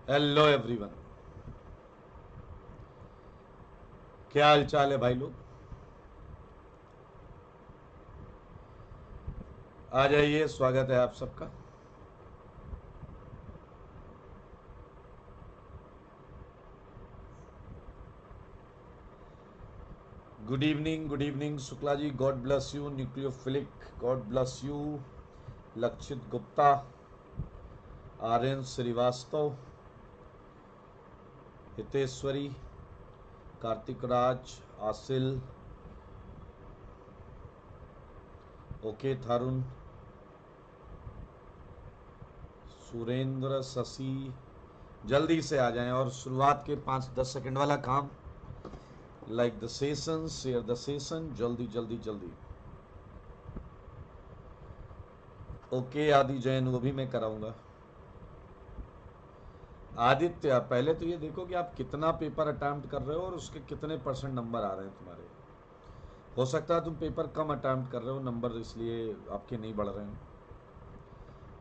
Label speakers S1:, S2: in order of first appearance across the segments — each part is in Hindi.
S1: हेलो एवरीवन, क्या हाल चाल है भाई लोग। आ जाइए, स्वागत है आप सबका। Good evening Shukla ji, God bless you. Nucleophilic, God bless you. Lakshit Gupta, Aryan Srivastava, Hiteshwari, Kartik राज, आसिल, ओके थारुण, सुरेंद्र, शशि, जल्दी से आ जाएं और शुरुआत के 5-10 सेकंड वाला काम, like the session, share the session, जल्दी जल्दी जल्दी। ओके आदि जैन, वो भी मैं कराऊंगा। आदित्य, पहले तो ये देखो कि आप कितना पेपर अटेम्प्ट कर रहे हो और उसके कितने परसेंट नंबर आ रहे हैं तुम्हारे। हो सकता है तुम पेपर कम अटेम्प्ट कर रहे हो, नंबर इसलिए आपके नहीं बढ़ रहे हैं।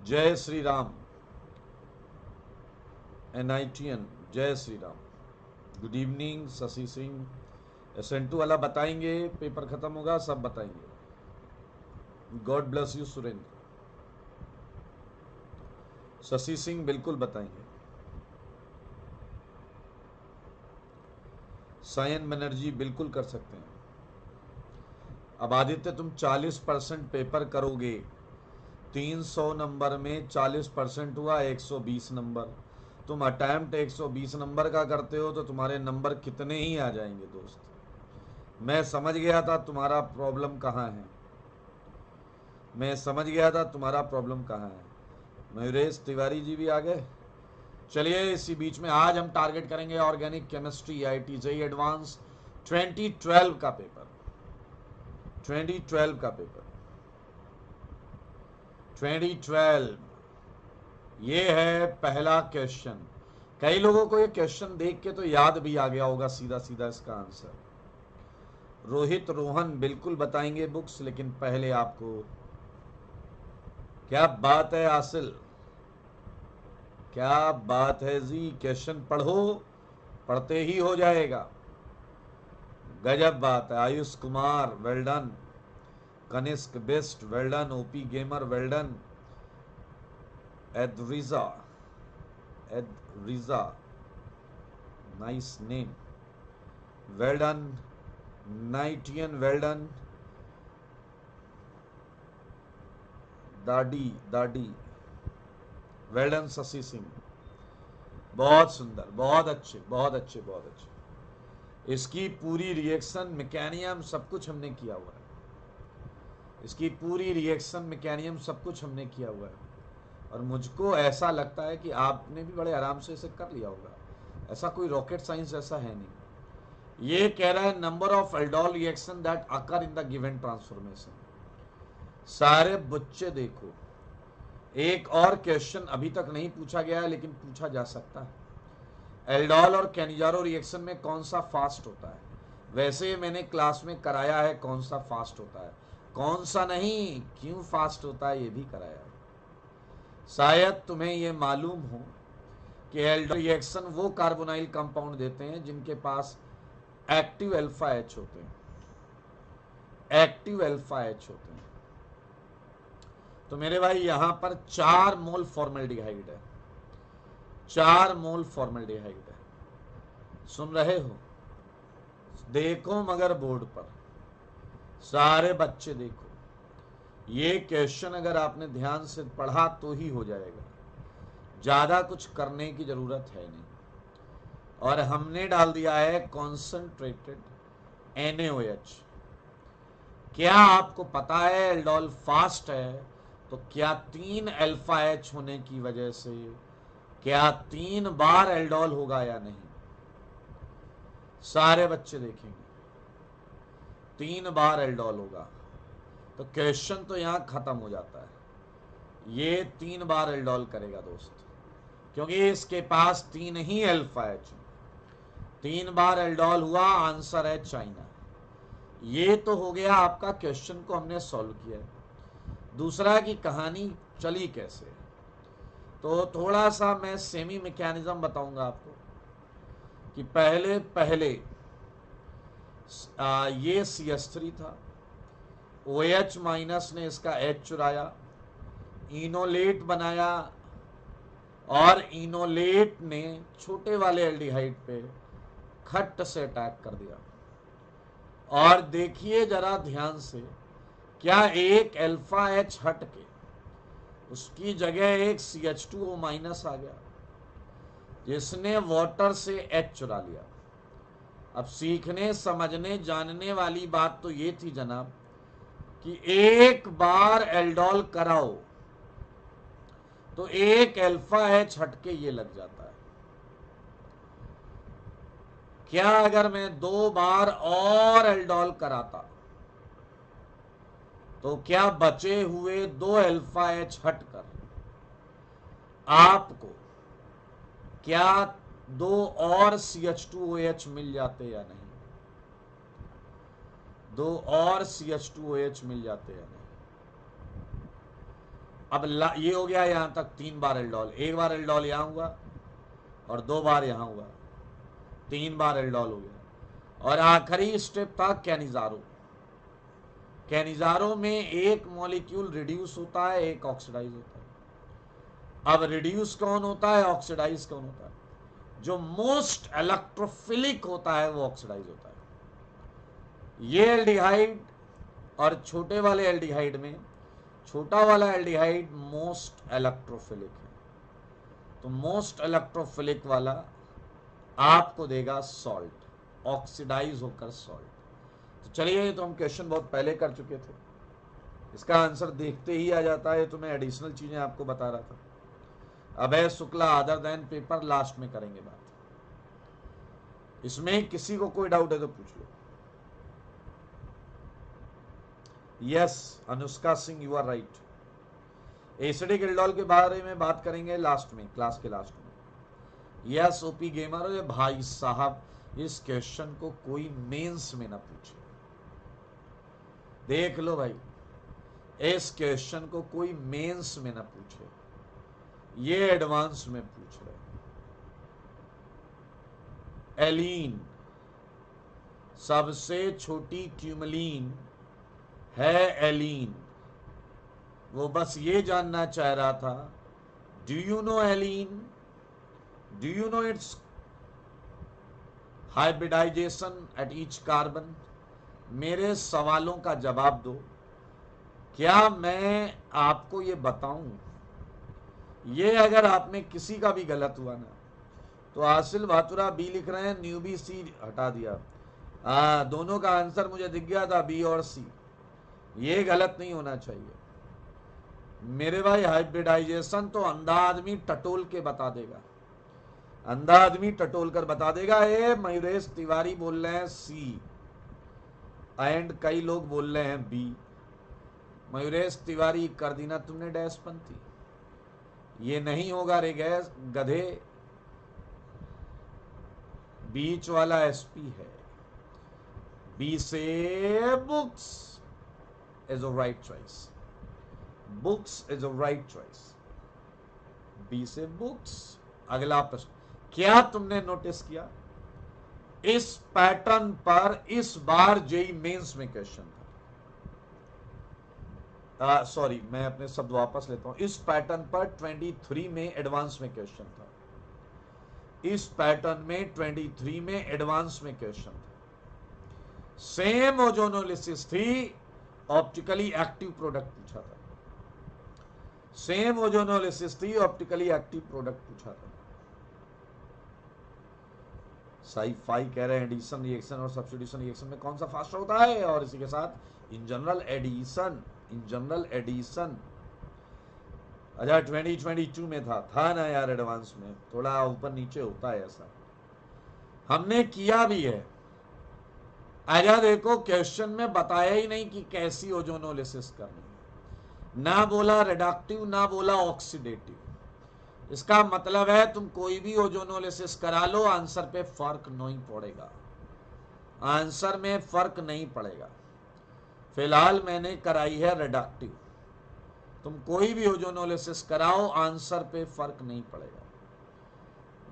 S1: जय श्री राम। NITN, जय Shri Ram. Good evening Shashi Singh. SN2 वाला बताएंगे, पेपर खत्म होगा सब बताएंगे। God bless you Surendra. Shashi Singh बिल्कुल बताएंगे। सायन बनर्जी बिल्कुल कर सकते हैं। अब आदित्य, तुम 40% पेपर करोगे, 300 नंबर में 40% हुआ 120 नंबर। तुम अटैम्प्ट 120 नंबर का करते हो तो तुम्हारे नंबर कितने ही आ जाएंगे दोस्त। मैं समझ गया था तुम्हारा प्रॉब्लम कहाँ है, मैं समझ गया था तुम्हारा प्रॉब्लम कहाँ है। मयूरेश तिवारी जी भी आ गए। चलिए, इसी बीच में आज हम टारगेट करेंगे organic chemistry IIT JEE advance 2012 का पेपर। 2012 का पेपर 2012, ये है पहला क्वेश्चन। कई लोगों को ये क्वेश्चन देख के तो याद भी आ गया होगा सीधा सीधा इसका आंसर। रोहित रोहन बिल्कुल बताएंगे बुक्स, लेकिन पहले आपको, क्या बात है आसिल, क्या बात है जी, क्वेश्चन पढ़ो, पढ़ते ही हो जाएगा। गजब बात है। Ayush Kumar well done, Kanishk best well done, OP gamer well done, एदरिजा, एदरिजा नाइस नेम, वेल डन। नाइटियन वेल डन, दाडी दाडी वेल डन। शशि सिंह बहुत सुंदर, बहुत अच्छे बहुत अच्छे बहुत अच्छे। इसकी पूरी रिएक्शन मैकेनियम सब कुछ हमने किया हुआ है, इसकी पूरी रिएक्शन मैकेनियम सब कुछ हमने किया हुआ है। और मुझको ऐसा लगता है कि आपने भी बड़े आराम से इसे कर लिया होगा, ऐसा कोई रॉकेट साइंस ऐसा है नहीं। ये कह रहा है number of aldol reaction that occur in the given transformation. सारे बच्चे देखो, एक और क्वेश्चन अभी तक नहीं पूछा गया है लेकिन पूछा जा सकता है। एल्डोल और कैनिजारो रिएक्शन में कौन सा फास्ट होता है? वैसे मैंने क्लास में कराया है कौन सा फास्ट होता है, कौन सा नहीं, क्यों फास्ट होता है ये भी कराया है। शायद तुम्हें ये मालूम हो कि एल्डोल रिएक्शन वो कार्बोनाइल कंपाउंड देते हैं जिनके पास एक्टिव अल्फा H होते हैं, एक्टिव अल्फा H होते हैं। तो मेरे भाई यहां पर 4 मोल फॉर्मल्डिहाइड है, 4 मोल फॉर्मल्डिहाइड है। सुन रहे हो? देखो मगर बोर्ड पर, सारे बच्चे देखो, ये क्वेश्चन अगर आपने ध्यान से पढ़ा तो ही हो जाएगा, ज्यादा कुछ करने की जरूरत है नहीं। और हमने डाल दिया है कॉन्सेंट्रेटेड NaOH। क्या आपको पता है एल्डोल फास्ट है तो क्या 3 अल्फा H होने की वजह से क्या 3 बार एल्डोल होगा या नहीं? सारे बच्चे देखेंगे 3 बार एल्डोल होगा, तो क्वेश्चन तो यहां खत्म हो जाता है। ये 3 बार एल्डोल करेगा दोस्त, क्योंकि इसके पास 3 ही अल्फा H, 3 बार एल्डोल हुआ, आंसर है चाइना। ये तो हो गया आपका क्वेश्चन को हमने सॉल्व किया। दूसरा की कहानी चली कैसे। तो थोड़ा सा मैं सेमी मैकेनिज्म बताऊंगा आपको कि पहले ये CH3 था, OH माइनस ने इसका H चुराया, इनोलेट बनाया, और इनोलेट ने छोटे वाले एल्डिहाइड पे खट्ट से अटैक कर दिया। और देखिए जरा ध्यान से, क्या एक अल्फा H हट के उसकी जगह एक CH2O माइनस आ गया जिसने वाटर से H चुरा लिया। अब सीखने समझने जानने वाली बात तो ये थी जनाब कि एक बार एल्डोल कराओ तो एक अल्फा H हटके ये लग जाता है। क्या अगर मैं 2 बार और एल्डोल कराता तो क्या बचे हुए 2 अल्फा H हटकर आपको क्या 2 और CH2OH मिल जाते या नहीं? 2 और CH2OH मिल जाते या नहीं? अब ये हो गया यहां तक 3 बार एल्डोल, 1 बार एल्डोल यहां हुआ और 2 बार यहां हुआ, 3 बार एल्डोल हो गया। और आखिरी स्टेप था कैनिजारो। कैनिजारो में एक मॉलिक्यूल रिड्यूस होता है, एक ऑक्सीडाइज होता है। अब रिड्यूस कौन होता है, ऑक्सीडाइज कौन होता है? जो मोस्ट इलेक्ट्रोफिलिक होता है वो ऑक्सीडाइज होता है। ये एल्डिहाइड और छोटे वाले एल्डिहाइड में छोटा वाला एल्डिहाइड मोस्ट इलेक्ट्रोफिलिक है, तो मोस्ट इलेक्ट्रोफिलिक वाला आपको देगा सॉल्ट, ऑक्सीडाइज होकर सॉल्ट। तो चलिए, ये तो हम क्वेश्चन बहुत पहले कर चुके थे, इसका आंसर देखते ही आ जाता है। तो मैं एडिशनल चीजें आपको बता रहा था। Abhay Shukla other than paper last में करेंगे बात। इसमें किसी को कोई डाउट है तो पूछ लो। Yes Anushka Singh, you are right. Acidic aldol के बारे में बात करेंगे लास्ट में, क्लास के लास्ट में। Yes OP gamer. अरे भाई साहब, इस क्वेश्चन को कोई मेंस में ना पूछे, देख लो भाई, इस क्वेश्चन को कोई मेंस में ना पूछे, ये एडवांस में पूछ रहे। एलीन सबसे छोटी ट्यूमलीन है एलीन। वो बस ये जानना चाह रहा था, do you know allene, do you know its hybridization at each carbon. मेरे सवालों का जवाब दो। क्या मैं आपको ये बताऊं, ये अगर आप में किसी का भी गलत हुआ ना, तो आसिल भातुरा बी लिख रहे हैं, न्यूबी सी हटा दिया। दोनों का आंसर मुझे दिख गया था, बी और सी। ये गलत नहीं होना चाहिए मेरे भाई। हाइब्रिडाइजेशन तो अंधा आदमी टटोल के बता देगा, अंधा आदमी टटोल कर बता देगा। ए मयूरेश तिवारी बोल रहे हैं सी, एंड कई लोग बोल रहे हैं बी। मयूरेश तिवारी कर दी ना तुमने डैशपंथी, ये नहीं होगा रे गैस गधे। बीच वाला एसपी है, बी से books is a right choice, books is a right choice, B से बुक्स। अगला प्रश्न, क्या तुमने नोटिस किया इस पैटर्न पर इस बार जेई मेंस में क्वेश्चन था? सॉरी, मैं अपने शब्द वापस लेता हूं। इस पैटर्न पर 23 में एडवांस में क्वेश्चन था, इस पैटर्न में 23 में एडवांस में क्वेश्चन था। सेम ओजोनोलिसिस थी, ऑप्टिकली एक्टिव प्रोडक्ट पूछा था। सेम ओजोनोलिसिस थी, ऑप्टिकली एक्टिव प्रोडक्ट पूछा था। साई फाई कह रहे हैं एडिशन रिएक्शन और सब्स्टिट्यूशन रिएक्शन में कौन सा फास्टर होता है, और इसी के साथ in general addition, in general addition. अच्छा 2022 में था ना यार, एडवांस में थोड़ा ऊपर नीचे होता है ऐसा, हमने किया भी है। आजा देखो, क्वेश्चन में बताया ही नहीं कि कैसी ओजोनोलिसिस करनी, ना बोला रिडक्टिव ना बोला ऑक्सीडेटिव। इसका मतलब है तुम कोई भी ओजोनोलिसिस करा लो, आंसर पे फर्क नहीं पड़ेगा, आंसर में फर्क नहीं पड़ेगा। फिलहाल मैंने कराई है रिडक्टिव, तुम कोई भी ओजोनोलिसिस कराओ, आंसर पे फर्क नहीं पड़ेगा।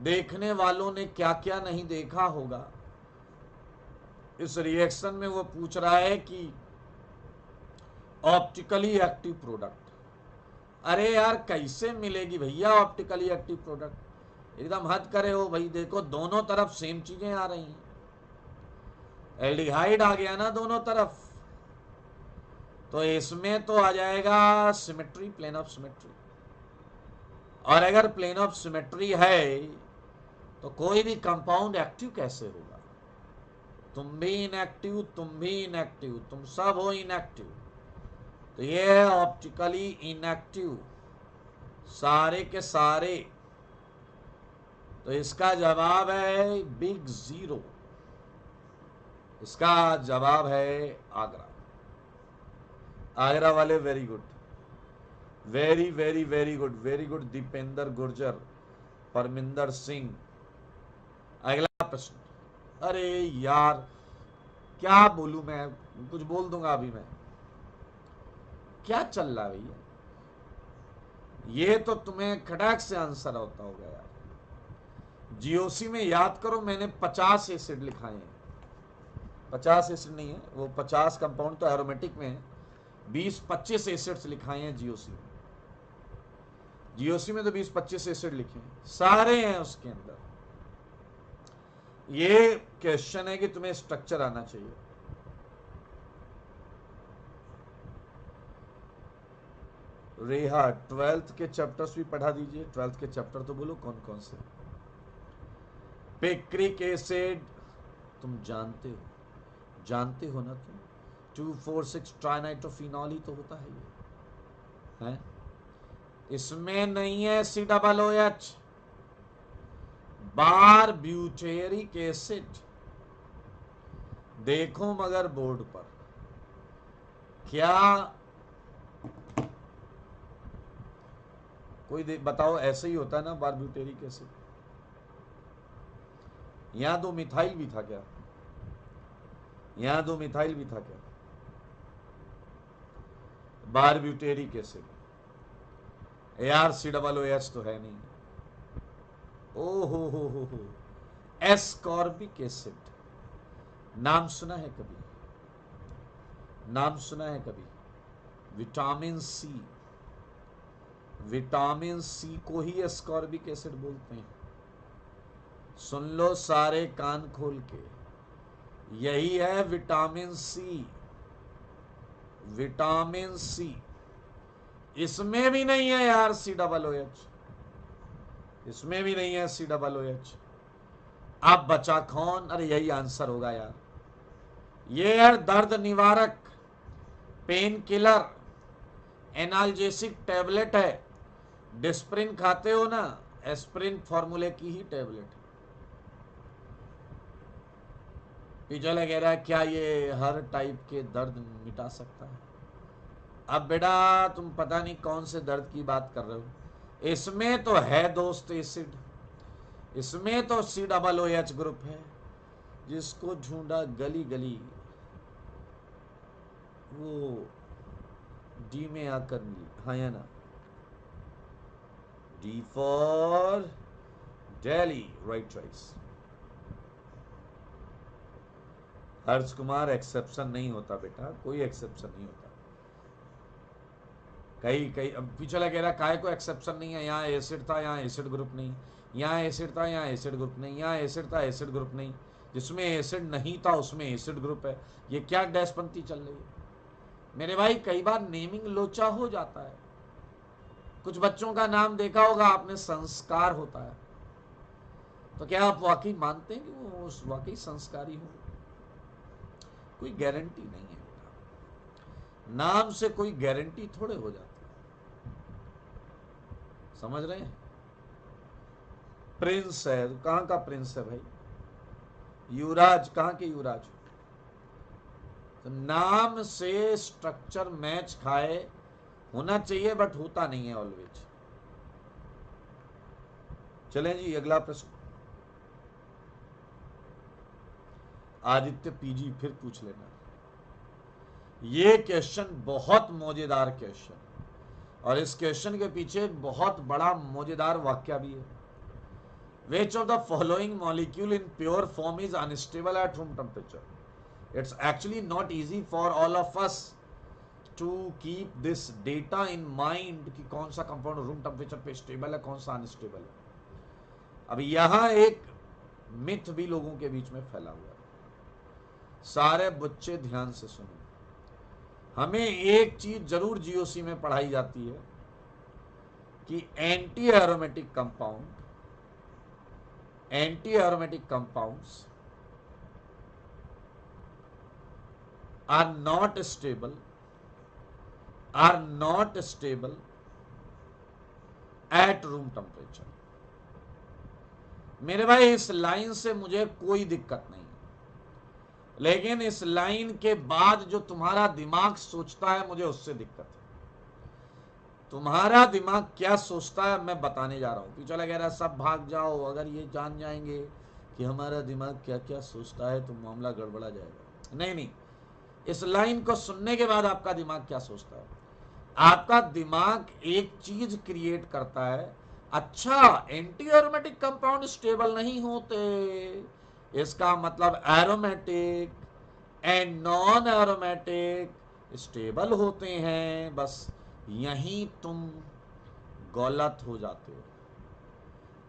S1: देखने वालों ने क्या क्या नहीं देखा होगा। इस रिएक्शन में वो पूछ रहा है कि ऑप्टिकली एक्टिव प्रोडक्ट, अरे यार कैसे मिलेगी भैया ऑप्टिकली एक्टिव प्रोडक्ट, एकदम हद करे हो भाई। देखो दोनों तरफ सेम चीजें आ रही हैं, एल्डिहाइड आ गया ना दोनों तरफ, तो इसमें तो आ जाएगा सिमेट्री, प्लेन ऑफ सिमेट्री। और अगर प्लेन ऑफ सिमेट्री है तो कोई भी कंपाउंड एक्टिव कैसे होगा? तुम भी इनएक्टिव, तुम भी इनएक्टिव, तुम सब हो इनएक्टिव, तो ये है ऑप्टिकली इनएक्टिव सारे के सारे। तो इसका जवाब है बिग जीरो, इसका जवाब है आगरा। आगरा वाले very good, very very very good, very good. Deependra Gurjar, Parminder Singh. अगला प्रश्न। अरे यार क्या बोलूं मैं, कुछ बोल दूंगा अभी मैं। क्या चल रहा है भैया, ये तो तुम्हें खटाक से आंसर होता होगा यार। जीओसी में याद करो मैंने 50 एसिड लिखाए हैं, 50 एसिड नहीं है वो, 50 कंपाउंड तो एरोमेटिक में है, 20-25 एसिड्स लिखाए हैं जीओसी में। जीओसी में तो 20-25 एसिड लिखे हैं, सारे हैं उसके अंदर। ये क्वेश्चन है कि तुम्हें स्ट्रक्चर आना चाहिए। रेहा 12th के चैप्टर्स भी पढ़ा दीजिए, 12th के चैप्टर तो बोलो कौन कौन से। पिक्रिक एसिड तुम जानते हो, जानते हो ना तुम, 2,4,6 ट्राइनाइट्रोफिनॉल ही तो होता है ये, है? इसमें नहीं है COOH, बार ब्यूटेरिक एसिड। देखो मगर बोर्ड पर क्या कोई बताओ, ऐसे ही होता है ना बार ब्यूटेरिक एसिड? यहां दो मिथाइल भी था क्या? यहां दो मिथाइल भी था क्या? बार ब्यूटेरिक एसिड, ArCOOH तो है नहीं। ओ हो, एस्कॉर्बिक एसिड, नाम सुना है कभी? नाम सुना है कभी? विटामिन सी, विटामिन सी को ही एस्कॉर्बिक एसिड बोलते हैं। सुन लो सारे कान खोल के, यही है विटामिन सी, विटामिन सी। इसमें भी नहीं है यार COOH, इसमें भी नहीं है COOH। अब बचा कौन? अरे यही आंसर होगा यार, ये है दर्द निवारक, पेन किलर, एनाल्जेसिक टैबलेट है। डिस्प्रिन खाते हो ना, एस्प्रिन फॉर्मूले की ही टैबलेट है। पिजल वगैरह क्या ये हर टाइप के दर्द मिटा सकता है? अब बेटा तुम पता नहीं कौन से दर्द की बात कर रहे हो, इसमें तो है दोस्त एसिड, इसमें तो COOH ग्रुप है, जिसको ढूंढा गली गली वो डी में आकर मिली, हाँ या ना? D for Delhi, right choice. Harsh Kumar exception नहीं होता बेटा, कोई एक्सेप्शन नहीं होता। कई कई अब पिछला कह रहा काय को एक्सेप्शन नहीं है, यहाँ एसिड था यहाँ एसिड ग्रुप नहीं, यहाँ एसिड था यहाँ एसिड ग्रुप नहीं, यहाँ एसिड था एसिड ग्रुप नहीं, जिसमें एसिड नहीं था उसमें एसिड ग्रुप है। ये क्या डैशपंथी चल रही है मेरे भाई? कई बार नेमिंग लोचा हो जाता है। कुछ बच्चों का नाम देखा होगा आपने, संस्कार होता है, तो क्या आप वाकई मानते हैं कि वो वाकई संस्कारी हो? कोई गारंटी नहीं है बेटा, नाम से कोई गारंटी थोड़े हो जाती, समझ रहे हैं? प्रिंस है, तो कहां का प्रिंस है भाई? युवराज, कहां के युवराज? तो नाम से स्ट्रक्चर मैच खाए होना चाहिए, बट होता नहीं है ऑलवेज। चलें जी अगला प्रश्न। आदित्य पीजी फिर पूछ लेना। ये क्वेश्चन बहुत मजेदार क्वेश्चन, और इस क्वेश्चन के पीछे बहुत बड़ा मजेदार वाक्य भी है। Which of the following molecule in pure form is unstable at room temperature? It's actually not easy for all of us to keep this data in mind कि कौन सा कंपाउंड रूम टेम्परेचर पे स्टेबल है, कौन सा अनस्टेबल है। अब यहां एक मिथ भी लोगों के बीच में फैला हुआ है। सारे बच्चे ध्यान से सुनो, हमें एक चीज जरूर जीओसी में पढ़ाई जाती है कि anti aromatic compounds are not stable at room temperature। मेरे भाई इस लाइन से मुझे कोई दिक्कत नहीं, लेकिन इस लाइन के बाद जो तुम्हारा दिमाग सोचता है मुझे उससे दिक्कत है। तुम्हारा दिमाग क्या सोचता है मैं बताने जा रहा हूं। पीछे वगैरह सब भाग जाओ, अगर ये जान जाएंगे कि हमारा दिमाग क्या क्या सोचता है तो मामला गड़बड़ा जाएगा। नहीं नहीं, इस लाइन को सुनने के बाद आपका दिमाग क्या सोचता है। आपका दिमाग एक चीज क्रिएट करता है, अच्छा एंटी एरोमेटिक कंपाउंड स्टेबल नहीं होते, इसका मतलब aromatic and non aromatic stable होते हैं। बस यहीं तुम गलत हो जाते हो।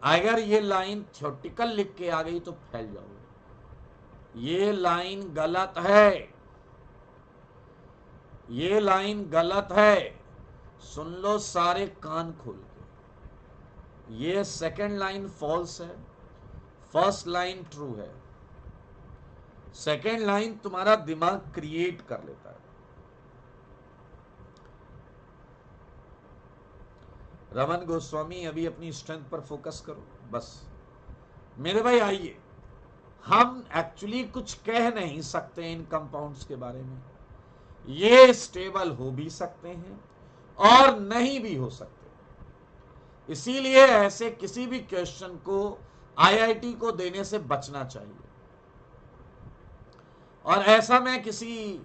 S1: अगर ये लाइन थ्योरेटिकल लिख के आ गई तो फैल जाओगे। ये लाइन गलत है, ये लाइन गलत है। सुन लो सारे कान खोल के। ये सेकंड लाइन फॉल्स है, फर्स्ट लाइन ट्रू है। सेकंड लाइन तुम्हारा दिमाग क्रिएट कर लेता है। रमन गोस्वामी अभी अपनी स्ट्रेंथ पर फोकस करो बस। मेरे भाई आइए, हम एक्चुअली कुछ कह नहीं सकते इन कंपाउंड्स के बारे में। ये स्टेबल हो भी सकते हैं और नहीं भी हो सकते। इसीलिए ऐसे किसी भी क्वेश्चन को आईआईटी को देने से बचना चाहिए। और ऐसा मैं किसी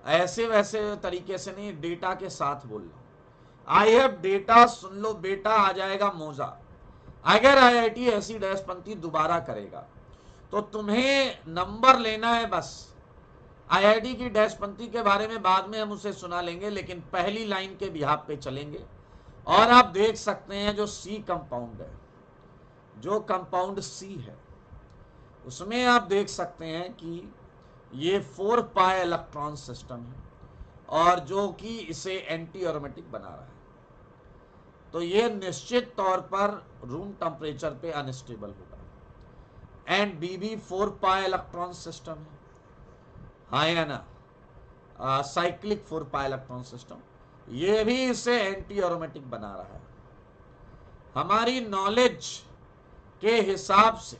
S1: ऐसे वैसे तरीके से नहीं, डेटा के साथ बोल रहा हूं। आई हैव डेटा, सुन लो बेटा, आ जाएगा मौजा। अगर आईआईटी ऐसी डैशपंथी दोबारा करेगा तो तुम्हें नंबर लेना है बस। आईआईटी की डैशपंथी के बारे में बाद में हम उसे सुना लेंगे, लेकिन पहली लाइन के बिहाफ पे चलेंगे। और आप देख सकते हैं जो सी कंपाउंड है, जो कंपाउंड सी है, उसमें आप देख सकते हैं कि ये 4 पाई इलेक्ट्रॉन सिस्टम है और जो कि इसे एंटी एरोमेटिक बना रहा है। तो ये निश्चित तौर पर रूम टेम्परेचर पे अनस्टेबल होगा। एंड बी भी 4 पाई इलेक्ट्रॉन सिस्टम है, हाँ या ना, साइक्लिक 4 पाई इलेक्ट्रॉन सिस्टम, ये भी इसे एंटी एरोमेटिक बना रहा है। हमारी नॉलेज के हिसाब से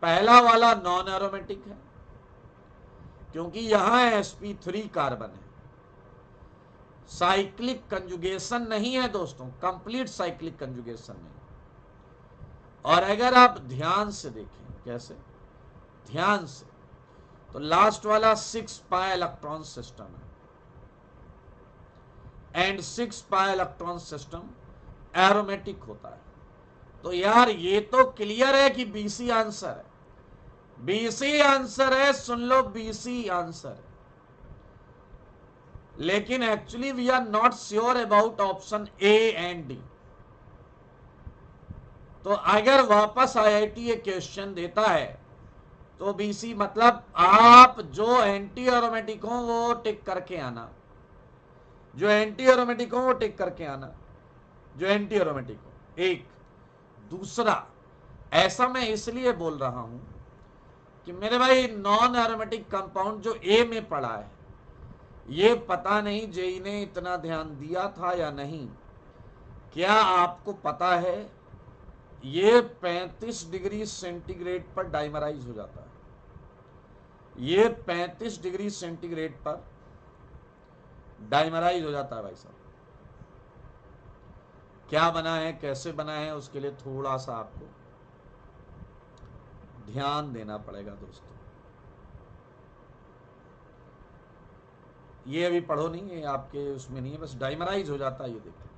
S1: पहला वाला नॉन एरोमेटिक है, क्योंकि यहां sp3 कार्बन है। साइक्लिक कंजुगेशन नहीं है दोस्तों, कंप्लीट साइक्लिक कंजुगेशन नहीं। और अगर आप ध्यान से देखें, कैसे ध्यान से, तो लास्ट वाला 6 पाई इलेक्ट्रॉन सिस्टम है and 6 pi electron system aromatic होता है। तो यार ये तो क्लियर है कि बीसी आंसर है, बीसी आंसर है, सुन लो बीसी आंसर है। लेकिन actually we are not sure about option A and D. तो अगर वापस आईआईटी ये क्वेश्चन देता है तो बीसी मतलब आप जो एंटी एरोमेटिक हो वो टिक करके आना, जो एंटी एरोमेटिक हो वो टिक करके आना, जो एंटी एरोमेटिक हो। एक दूसरा, ऐसा मैं इसलिए बोल रहा हूं कि मेरे भाई नॉन एरोमेटिक कंपाउंड जो ए में पड़ा है, ये पता नहीं जेई ने इतना ध्यान दिया था या नहीं। क्या आपको पता है ये 35 डिग्री सेंटीग्रेड पर डाइमराइज हो जाता है। ये 35 डिग्री सेंटीग्रेड पर डाइमराइज हो जाता है भाई साहब। क्या बना है, कैसे बना है, उसके लिए थोड़ा सा आपको ध्यान देना पड़ेगा दोस्तों। ये अभी पढ़ो नहीं, ये आपके उसमें नहीं है, बस डाइमराइज हो जाता है, ये देखो।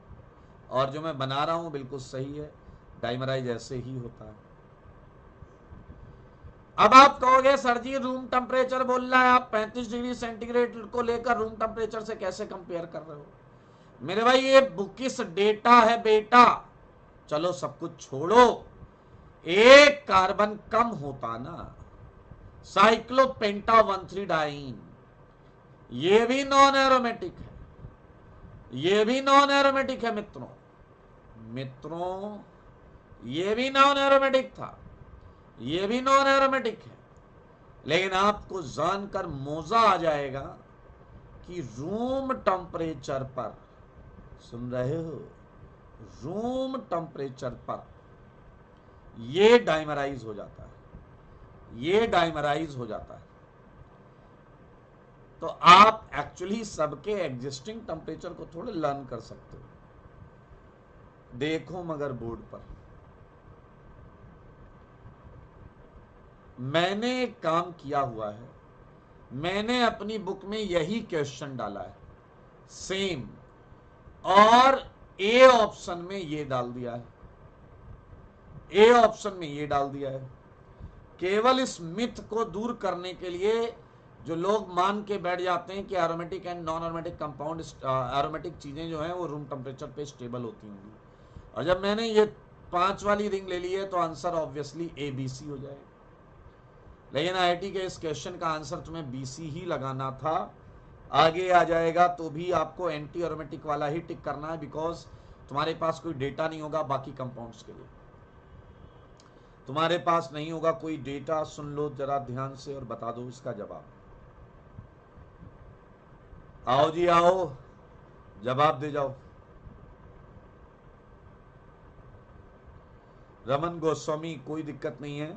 S1: और जो मैं बना रहा हूं बिल्कुल सही है, डाइमराइज ऐसे ही होता है। अब आप कहोगे सर जी रूम टेम्परेचर बोल रहा है, आप 35 डिग्री सेंटीग्रेड को लेकर रूम टेम्परेचर से कैसे कंपेयर कर रहे हो? मेरे भाई ये बुकिस डेटा है बेटा। चलो सब कुछ छोड़ो, एक कार्बन कम होता ना, साइक्लोपेंटा 13-डाइन, ये भी नॉन एरोमेटिक है, ये भी नॉन एरोमेटिक है मित्रों। मित्रों ये भी नॉन एरोमेटिक था, ये भी नॉन एरोमेटिक है। लेकिन आपको जानकर मौजा आ जाएगा कि रूम टेम्परेचर पर, सुन रहे हो, रूम टेम्परेचर पर ये डाइमराइज हो जाता है, ये डाइमराइज हो जाता है। तो आप एक्चुअली सबके एग्जिस्टिंग टेम्परेचर को थोड़े लर्न कर सकते हो। देखो मगर बोर्ड पर मैंने एक काम किया हुआ है, मैंने अपनी बुक में यही क्वेश्चन डाला है सेम, और ए ऑप्शन में ये डाल दिया है, ए ऑप्शन में ये डाल दिया है। केवल इस मिथ को दूर करने के लिए जो लोग मान के बैठ जाते हैं कि aromatic and non aromatic compound, aromatic चीजें जो हैं वो रूम टेम्परेचर पे स्टेबल होती होंगी, और जब मैंने ये 5 वाली रिंग ले ली है तो आंसर ऑब्वियसली ABC हो जाएगा। लेकिन IIT के इस क्वेश्चन का आंसर तुम्हें BC ही लगाना था। आगे आ जाएगा तो भी आपको एंटी एरोमेटिक वाला ही टिक करना है, बिकॉज तुम्हारे पास कोई डेटा नहीं होगा बाकी कंपाउंड्स के लिए, तुम्हारे पास नहीं होगा कोई डेटा। सुन लो जरा ध्यान से और बता दो इसका जवाब। आओ जी आओ, जवाब दे जाओ। रमन गोस्वामी, कोई दिक्कत नहीं है,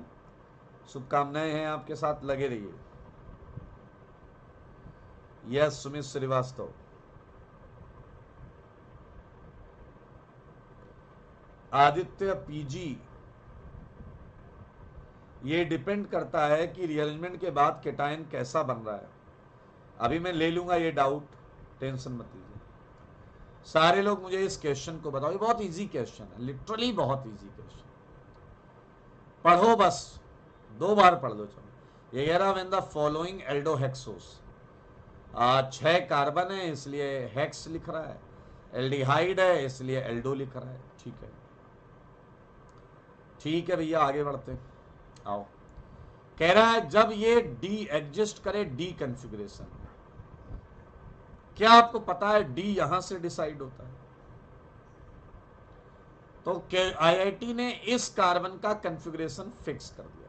S1: शुभकामनाएं हैं आपके साथ, लगे रहिए। यस सुमित श्रीवास्तव, आदित्य PG, ये डिपेंड करता है कि रीअरेंजमेंट के बाद केटायन कैसा बन रहा है। अभी मैं ले लूंगा ये डाउट, टेंशन मत लीजिए। सारे लोग मुझे इस क्वेश्चन को बताओ, ये बहुत इजी क्वेश्चन है, लिटरली बहुत इजी क्वेश्चन। पढ़ो बस, 2 बार पढ़ लो। चलो ये कह रहा व्हेन द फॉलोइंग एल्डोहेक्सोस, 6 कार्बन है इसलिए हेक्स लिख रहा है, एल्डिहाइड है इसलिए एल्डो लिख रहा है। ठीक है, ठीक है भैया आगे बढ़ते हैं। आओ, कह रहा है जब ये डी एग्जिस्ट करे डी कॉन्फ़िगरेशन, क्या आपको पता है डी यहां से डिसाइड होता है? तो IIT ने इस कार्बन का कॉन्फ़िगरेशन फिक्स कर दिया।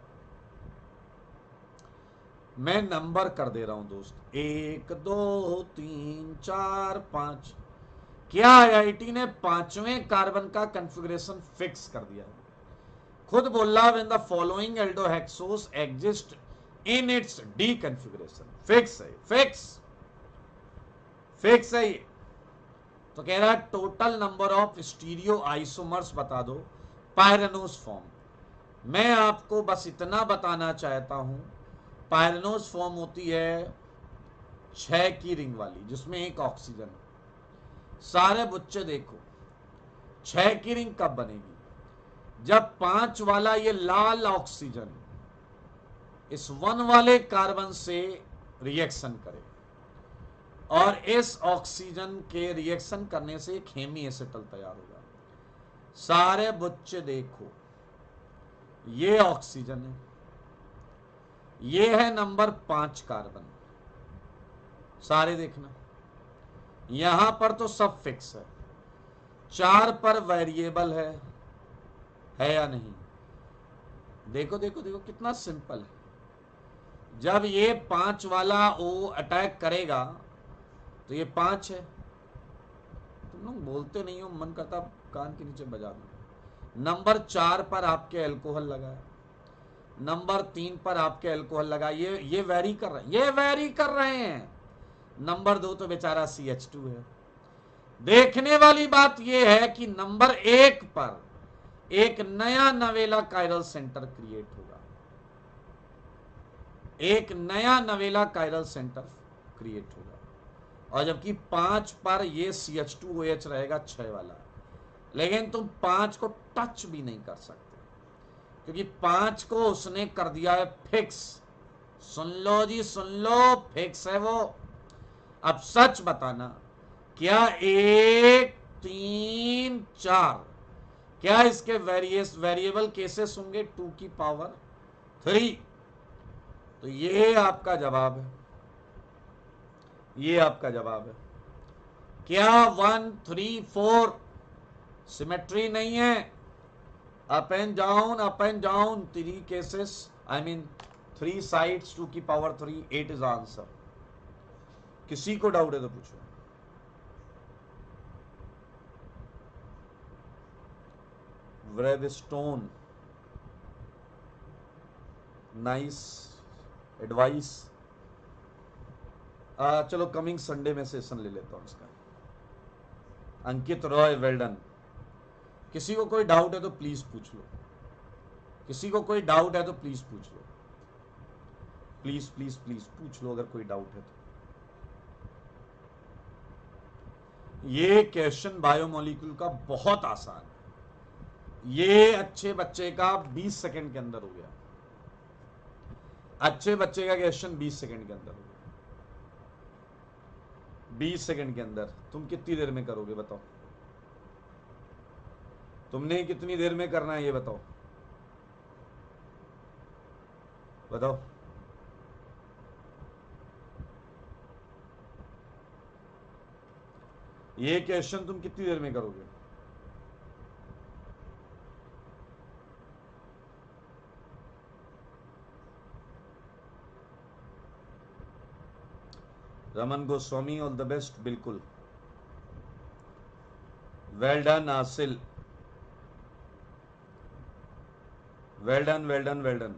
S1: मैं नंबर कर दे रहा हूं दोस्त, 1 2 3 4 5। क्या IIT ने 5वें कार्बन का कॉन्फ़िगरेशन फिक्स कर दिया है? खुद बोल रहा when the following aldohexoses exist in its D configuration. Fix है, फिक्स है ये। तो कह रहा है total number of stereo isomers बता दो पायरेनोस फॉर्म। मैं आपको बस इतना बताना चाहता हूं, पायरेनोस फॉर्म होती है 6 की रिंग वाली जिसमें एक ऑक्सीजन। सारे बच्चे देखो 6 की रिंग कब बनेगी? जब 5 वाला ये लाल ऑक्सीजन इस 1 वाले कार्बन से रिएक्शन करे, और इस ऑक्सीजन के रिएक्शन करने से एक हेमी एसिटल तैयार होगा। सारे बच्चे देखो, ये ऑक्सीजन है, ये है नंबर 5 कार्बन। सारे देखना, यहां पर तो सब फिक्स है, 4 पर वेरिएबल है या नहीं? देखो देखो देखो कितना सिंपल है। जब ये 5 वाला ओ अटैक करेगा तो ये 5 है। तुम लोग बोलते नहीं हो, मन करता कान के नीचे बजा दो। नंबर 4 पर आपके अल्कोहल लगा है, नंबर 3 पर आपके अल्कोहल लगा, ये वेरी कर रहे हैं, ये वेरी कर रहे हैं। नंबर 2 तो बेचारा CH2 है। देखने वाली बात यह है कि नंबर 1 पर एक नया नवेला कायरल सेंटर क्रिएट होगा, एक नया नवेला कायरल सेंटर क्रिएट होगा, और जबकि 5 पर ये CH2OH रहेगा 6 वाला। लेकिन तुम 5 को टच भी नहीं कर सकते, क्योंकि 5 को उसने कर दिया है फिक्स। सुन लो जी, सुन लो, फिक्स है वो। अब सच बताना, क्या 1 3 4 क्या इसके वेरिएबल केसेस होंगे 2 की पावर 3? तो ये आपका जवाब है, ये आपका जवाब है। क्या 1 3 4 सिमेट्री नहीं है? Up and down 3 cases, I mean 3 sides 2 की पावर 3, 8 इज आंसर। किसी को डाउट है तो पूछो। ब्रेवस्टोन, नाइस एडवाइस। चलो कमिंग संडे में सेशन ले लेता हूं इसका। अंकित रॉय, वेल डन। किसी को कोई डाउट है तो प्लीज पूछ लो, किसी को कोई डाउट है तो प्लीज पूछ लो, प्लीज प्लीज प्लीज पूछ लो अगर कोई डाउट है तो। ये क्वेश्चन बायोमोलिक्यूल का बहुत आसान है, ये अच्छे बच्चे का 20 सेकंड के अंदर हो गया। अच्छे बच्चे का क्वेश्चन 20 सेकंड के अंदर हो गया। 20 सेकंड के अंदर तुम कितनी देर में करोगे बताओ? तुमने कितनी देर में करना है ये बताओ, बताओ। ये क्वेश्चन तुम कितनी देर में करोगे? Raman Goswami, all the best. बिल्कुल, well done Asil, well done well done well done.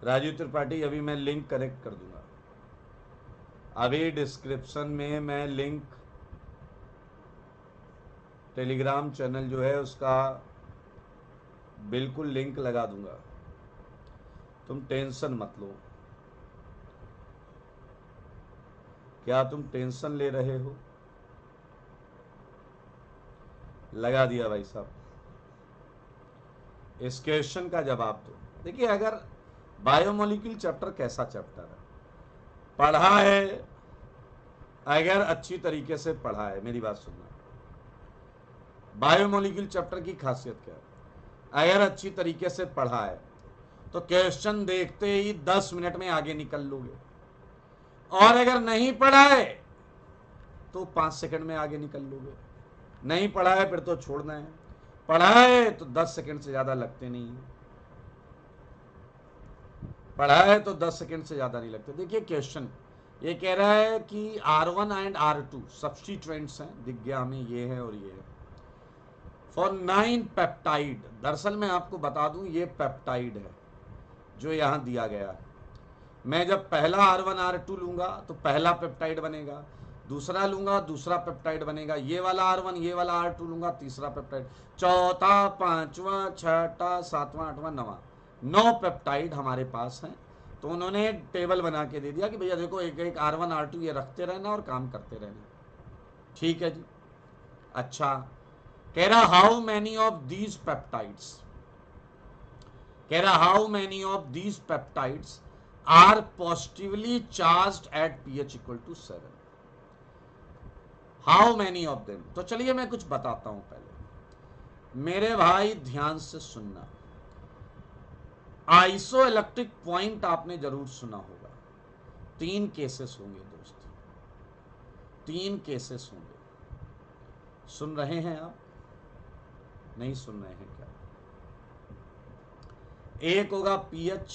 S1: Rajeev Tripathi, अभी मैं लिंक कनेक्ट कर दूंगा, अभी डिस्क्रिप्शन में मैं लिंक, टेलीग्राम चैनल जो है उसका बिल्कुल लिंक लगा दूंगा, तुम टेंशन मत लो। क्या तुम टेंशन ले रहे हो? लगा दिया भाई साहब। इस क्वेश्चन का जवाब दो। देखिए, अगर बायोमोलिक्यूल चैप्टर कैसा चैप्टर है, पढ़ा है, अगर अच्छी तरीके से पढ़ा है, मेरी बात सुनना, बायोमोलिक्यूल चैप्टर की खासियत क्या है, अगर अच्छी तरीके से पढ़ा है तो क्वेश्चन देखते ही 10 मिनट में आगे निकल लोगे, और अगर नहीं पढ़ा है तो 5 सेकंड में आगे निकल लोगे। नहीं पढ़ा है फिर तो छोड़ना है, पढ़ा है तो 10 सेकंड से ज्यादा लगते नहीं है, पढ़ा है तो 10 सेकंड से ज्यादा नहीं लगते। देखिए क्वेश्चन ये कह रहा है कि R1 एंड R2 सब्स्टिट्यूएंट्स हैं, दिख गया हमें, ये है और ये है, फॉर 9 पेप्टाइड। दरअसल मैं आपको बता दूं ये पेप्टाइड है जो यहां दिया गया है। मैं जब पहला R1 R2 लूंगा तो पहला पेप्टाइड बनेगा, दूसरा लूंगा दूसरा पेप्टाइड बनेगा, ये वाला R1 ये वाला R2 लूंगा तीसरा पेप्टाइड, चौथा, पांचवा, छठा, सातवां, आठवां, नवा, 9 पेप्टाइड हमारे पास हैं। तो उन्होंने टेबल बना के दे दिया कि भैया देखो एक एक R1 R2 ये रखते रहना और काम करते रहना। ठीक है जी। अच्छा, कह रहा how many of these peptides, कह रहा how many of these peptides are positively charged at pH equal to 7, how many of them. तो चलिए मैं कुछ बताता हूं, पहले मेरे भाई ध्यान से सुनना। आइसो इलेक्ट्रिक पॉइंट आपने जरूर सुना होगा, 3 केसेस होंगे दोस्त, 3 केसेस होंगे। सुन रहे हैं आप? नहीं सुन रहे हैं क्या? एक होगा pH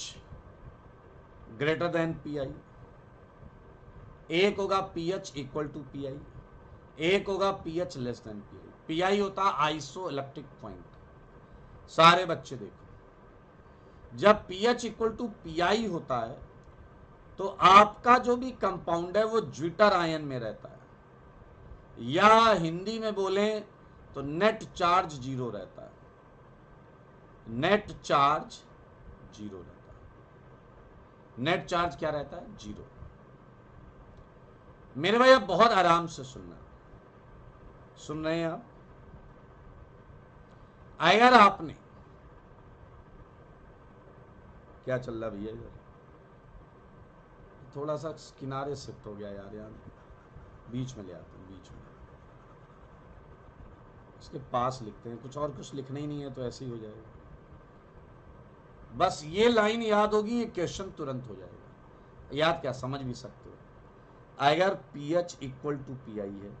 S1: ग्रेटर देन PI, एक होगा pH इक्वल टू PI, एक होगा pH less than PI। PI होता आइसो इलेक्ट्रिक पॉइंट। सारे बच्चे देखो, जब pH इक्वल टू PI होता है तो आपका जो भी कंपाउंड है वो ज्विटर आयन में रहता है, या हिंदी में बोले तो नेट चार्ज 0 रहता है, नेट चार्ज 0 रहता है। नेट चार्ज क्या रहता है? 0। मेरे भाई आप बहुत आराम से सुनना, सुन रहे हैं आप? अगर आपने, क्या चल रहा भैया इधर? थोड़ा सा किनारे शिफ्ट हो गया यार, यहाँ बीच में ले आते हैं, बीच में इसके पास लिखते हैं, कुछ और कुछ लिखना ही नहीं है तो ऐसे ही हो जाएगा। बस ये लाइन याद होगी, ये क्वेश्चन तुरंत हो जाएगा। याद क्या, समझ भी सकते हो। अगर pH इक्वल टू PI है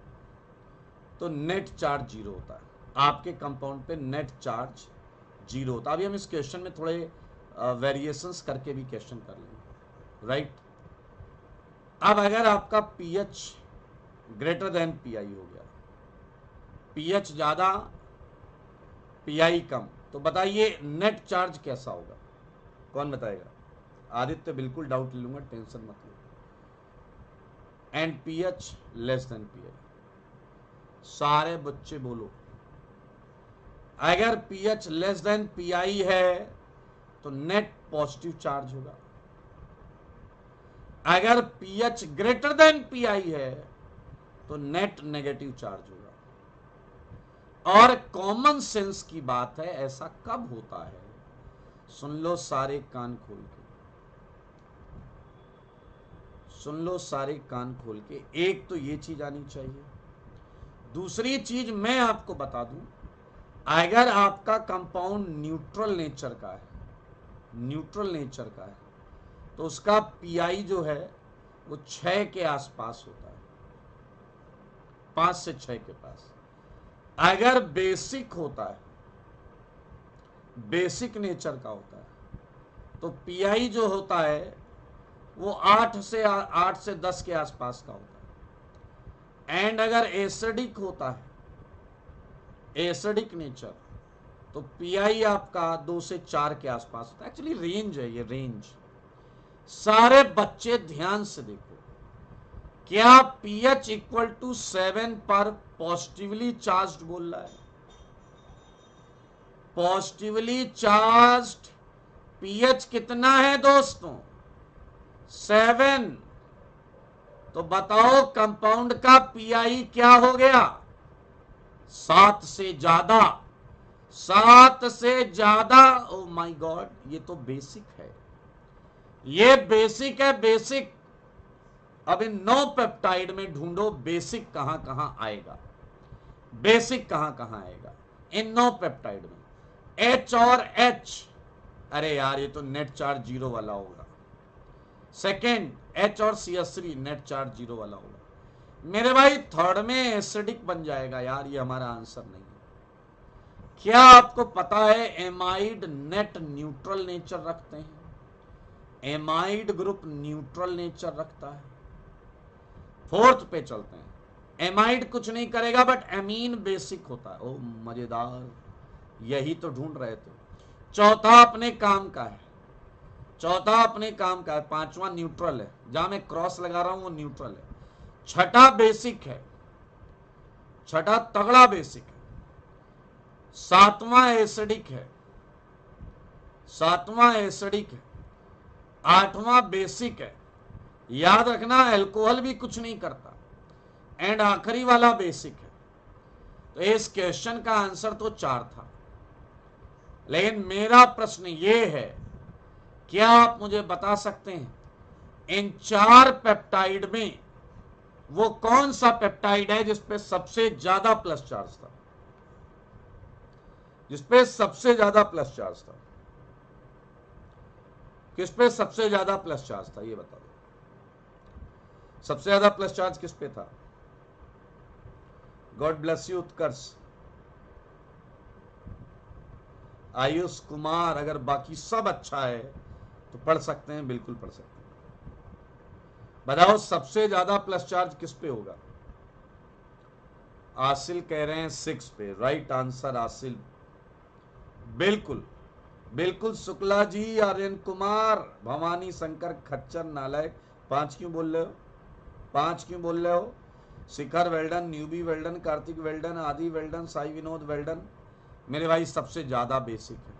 S1: तो नेट चार्ज जीरो होता है, आपके कंपाउंड पे नेट चार्ज जीरो होता है। अभी हम इस क्वेश्चन में थोड़े वेरिएशंस करके भी क्वेश्चन कर लेंगे, राइट। अब अगर आपका pH ग्रेटर देन PI हो गया, pH ज्यादा PI कम, तो बताइए नेट चार्ज कैसा होगा? कौन बताएगा? आदित्य बिल्कुल डाउट ले लूंगा, टेंशन मत लो। And pH less than PI, सारे बच्चे बोलो। अगर pH लेस देन PI है तो नेट पॉजिटिव चार्ज होगा, अगर pH ग्रेटर देन PI है तो नेट नेगेटिव चार्ज होगा। और कॉमन सेंस की बात है, ऐसा कब होता है? सुन लो सारे कान खोल के, सुन लो सारे कान खोल के। एक तो ये चीज आनी चाहिए। दूसरी चीज मैं आपको बता दूं, अगर आपका कंपाउंड न्यूट्रल नेचर का है, न्यूट्रल नेचर का है, तो उसका PI जो है वो 6 के आसपास होता है, 5 से 6 के पास। अगर बेसिक होता है, बेसिक नेचर का होता है, तो PI जो होता है वो 8 से 10 के आसपास का होता है। एंड अगर एसिडिक होता है, एसिडिक नेचर, तो PI आपका 2 से 4 के आसपास होता है। एक्चुअली रेंज है ये, रेंज। सारे बच्चे ध्यान से देखो, क्या pH इक्वल टू 7 पर पॉजिटिवली चार्ज बोल रहा है? पॉजिटिवली चार्ज pH कितना है दोस्तों? 7। तो बताओ कंपाउंड का PI क्या हो गया? 7 से ज्यादा, 7 से ज्यादा। ओ माय गॉड, ये तो बेसिक है, ये बेसिक है, बेसिक। अब इन 9 पेप्टाइड में ढूंढो बेसिक कहां कहां आएगा, बेसिक कहां कहां आएगा इन 9 पेप्टाइड में। H और H, अरे यार ये तो नेट चार्ज जीरो वाला होगा। सेकेंड, H और CH3 नेट चार्ज जीरो वाला होगा। मेरे भाई थर्ड में एसिडिक बन जाएगा यार, ये हमारा आंसर नहीं है। क्या आपको पता है एमाइड नेट न्यूट्रल नेचर रखते हैं? एमाइड ग्रुप न्यूट्रल नेचर रखता है। फोर्थ पे चलते हैं। एमाइड कुछ नहीं करेगा बट एमीन बेसिक होता है। ओ मजेदार, यही तो ढूंढ रहे थे। चौथा अपने काम का है, चौथा अपने काम का है। पांचवा न्यूट्रल है, जहां मैं क्रॉस लगा रहा हूं वो न्यूट्रल है। छठा बेसिक है, छठा तगड़ा बेसिक है। सातवां एसिडिक है, सातवां एसिडिक है। आठवां बेसिक है, याद रखना अल्कोहल भी कुछ नहीं करता। एंड आखिरी वाला बेसिक है। तो इस क्वेश्चन का आंसर तो 4 था, लेकिन मेरा प्रश्न ये है, क्या आप मुझे बता सकते हैं इन 4 पेप्टाइड में वो कौन सा पेप्टाइड है जिसपे सबसे ज्यादा प्लस चार्ज था? जिसपे सबसे ज्यादा प्लस चार्ज था, किस पे सबसे ज्यादा प्लस चार्ज था ये बता दो। सबसे ज्यादा प्लस चार्ज किस पे था? गॉड ब्लेस यू उत्कर्ष, आयुष कुमार। अगर बाकी सब अच्छा है तो पढ़ सकते हैं, बिल्कुल पढ़ सकते हैं। बताओ सबसे ज्यादा प्लस चार्ज किस पे होगा? आसिल कह रहे हैं 6 पे। राइट आंसर आसिल, बिल्कुल बिल्कुल। शुक्ला जी, आर्यन कुमार, भवानी शंकर खच्चर नालायक। 5 क्यों बोल रहे हो? 5 क्यों बोल रहे हो? Shikhar well done, newbie well done, Kartik well done, Aadi well done, Sai Vinod well done. मेरे भाई सबसे ज्यादा बेसिक है,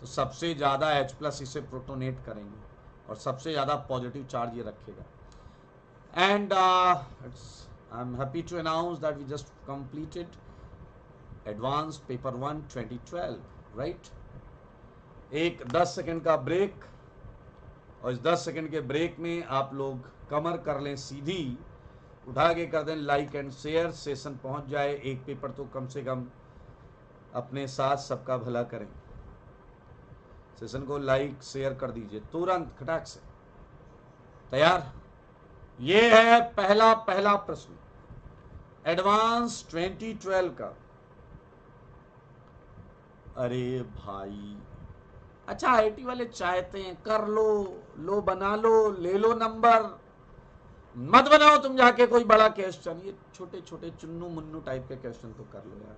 S1: तो सबसे ज्यादा H+ इसे प्रोटोनेट करेंगे और सबसे ज्यादा पॉजिटिव चार्ज ये रखेगा। And I'm happy to announce that we just completed advanced paper 1 2012, right? एक 10 सेकंड का ब्रेक, और इस 10 सेकंड के ब्रेक में आप लोग कमर कर लें सीधी, उठा के कर दें लाइक एंड शेयर, सेशन पहुंच जाए। एक पेपर तो कम से कम अपने साथ सबका भला करें। सेशन को लाइक शेयर कर दीजिए तुरंत खटाक से। तैयार? ये है पहला प्रश्न एडवांस 2012 का। अरे भाई, अच्छा आईटी वाले चाहते हैं कर लो बना लो, ले लो नंबर, मत बनाओ तुम जाके कोई बड़ा क्वेश्चन। ये छोटे छोटे चुन्नू मुन्नू टाइप के क्वेश्चन तो कर लो यार।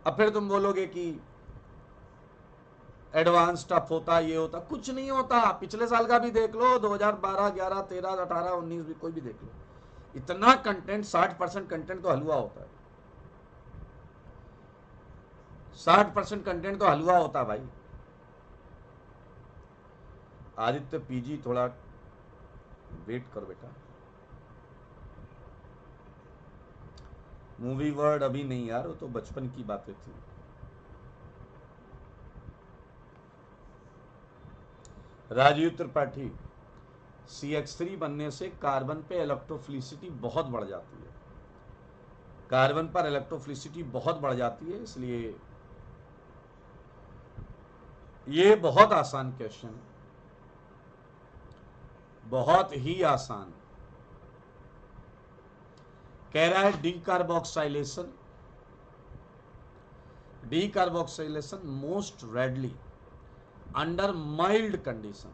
S1: अब फिर तुम बोलोगे कि एडवांस टफ होता, ये होता, कुछ नहीं होता। पिछले साल का भी देख लो, 2012, 11, 13, 18, 19 भी कोई भी देख लो। इतना कंटेंट, 60% कंटेंट तो हलवा होता है। 60% कंटेंट तो हलवा होता है भाई। आदित्य पीजी थोड़ा वेट कर बेटा। मूवी वर्ड अभी नहीं यार, वो तो बचपन की बातें थी। राजीव त्रिपाठी, CH3 बनने से कार्बन पे इलेक्ट्रोफिलिसिटी बहुत बढ़ जाती है। कार्बन पर इलेक्ट्रोफिलिसिटी बहुत बढ़ जाती है, इसलिए ये बहुत आसान क्वेश्चन है, बहुत ही आसान। कह रहा है decarboxylation most readily under mild condition.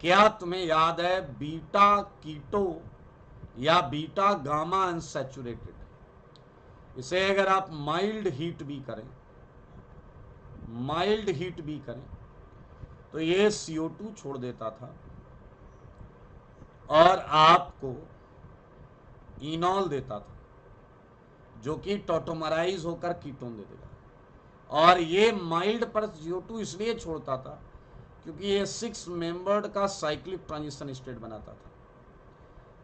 S1: क्या तुम्हें याद है बीटा कीटो या बीटा गामा अनसैचुरेटेड? इसे अगर आप माइल्ड हीट भी करें तो ये CO2 छोड़ देता था और आपको इनॉल देता था, जो कि टॉटोमराइज होकर कीटोन दे देगा। और ये माइल्ड पर CO2 इसलिए छोड़ता था क्योंकि ये 6 मेंबर्ड का साइक्लिक ट्रांजिशन स्टेट बनाता था।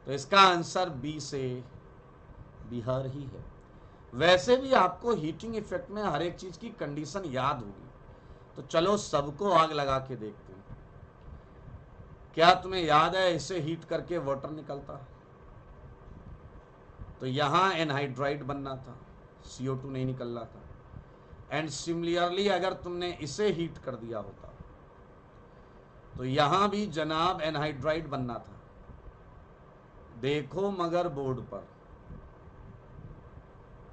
S1: तो इसका आंसर बी से बिहार ही है। वैसे भी आपको हीटिंग इफेक्ट में हर एक चीज की कंडीशन याद होगी, तो चलो सबको आग लगा के देखते हैं। क्या तुम्हें याद है इसे हीट करके वाटर निकलता है, तो यहां एनहाइड्राइड बनना था, CO2 नहीं निकल रहा था। एंड सिमिलरली अगर तुमने इसे हीट कर दिया होता तो यहां भी जनाब एनहाइड्राइड बनना था। देखो मगर बोर्ड पर,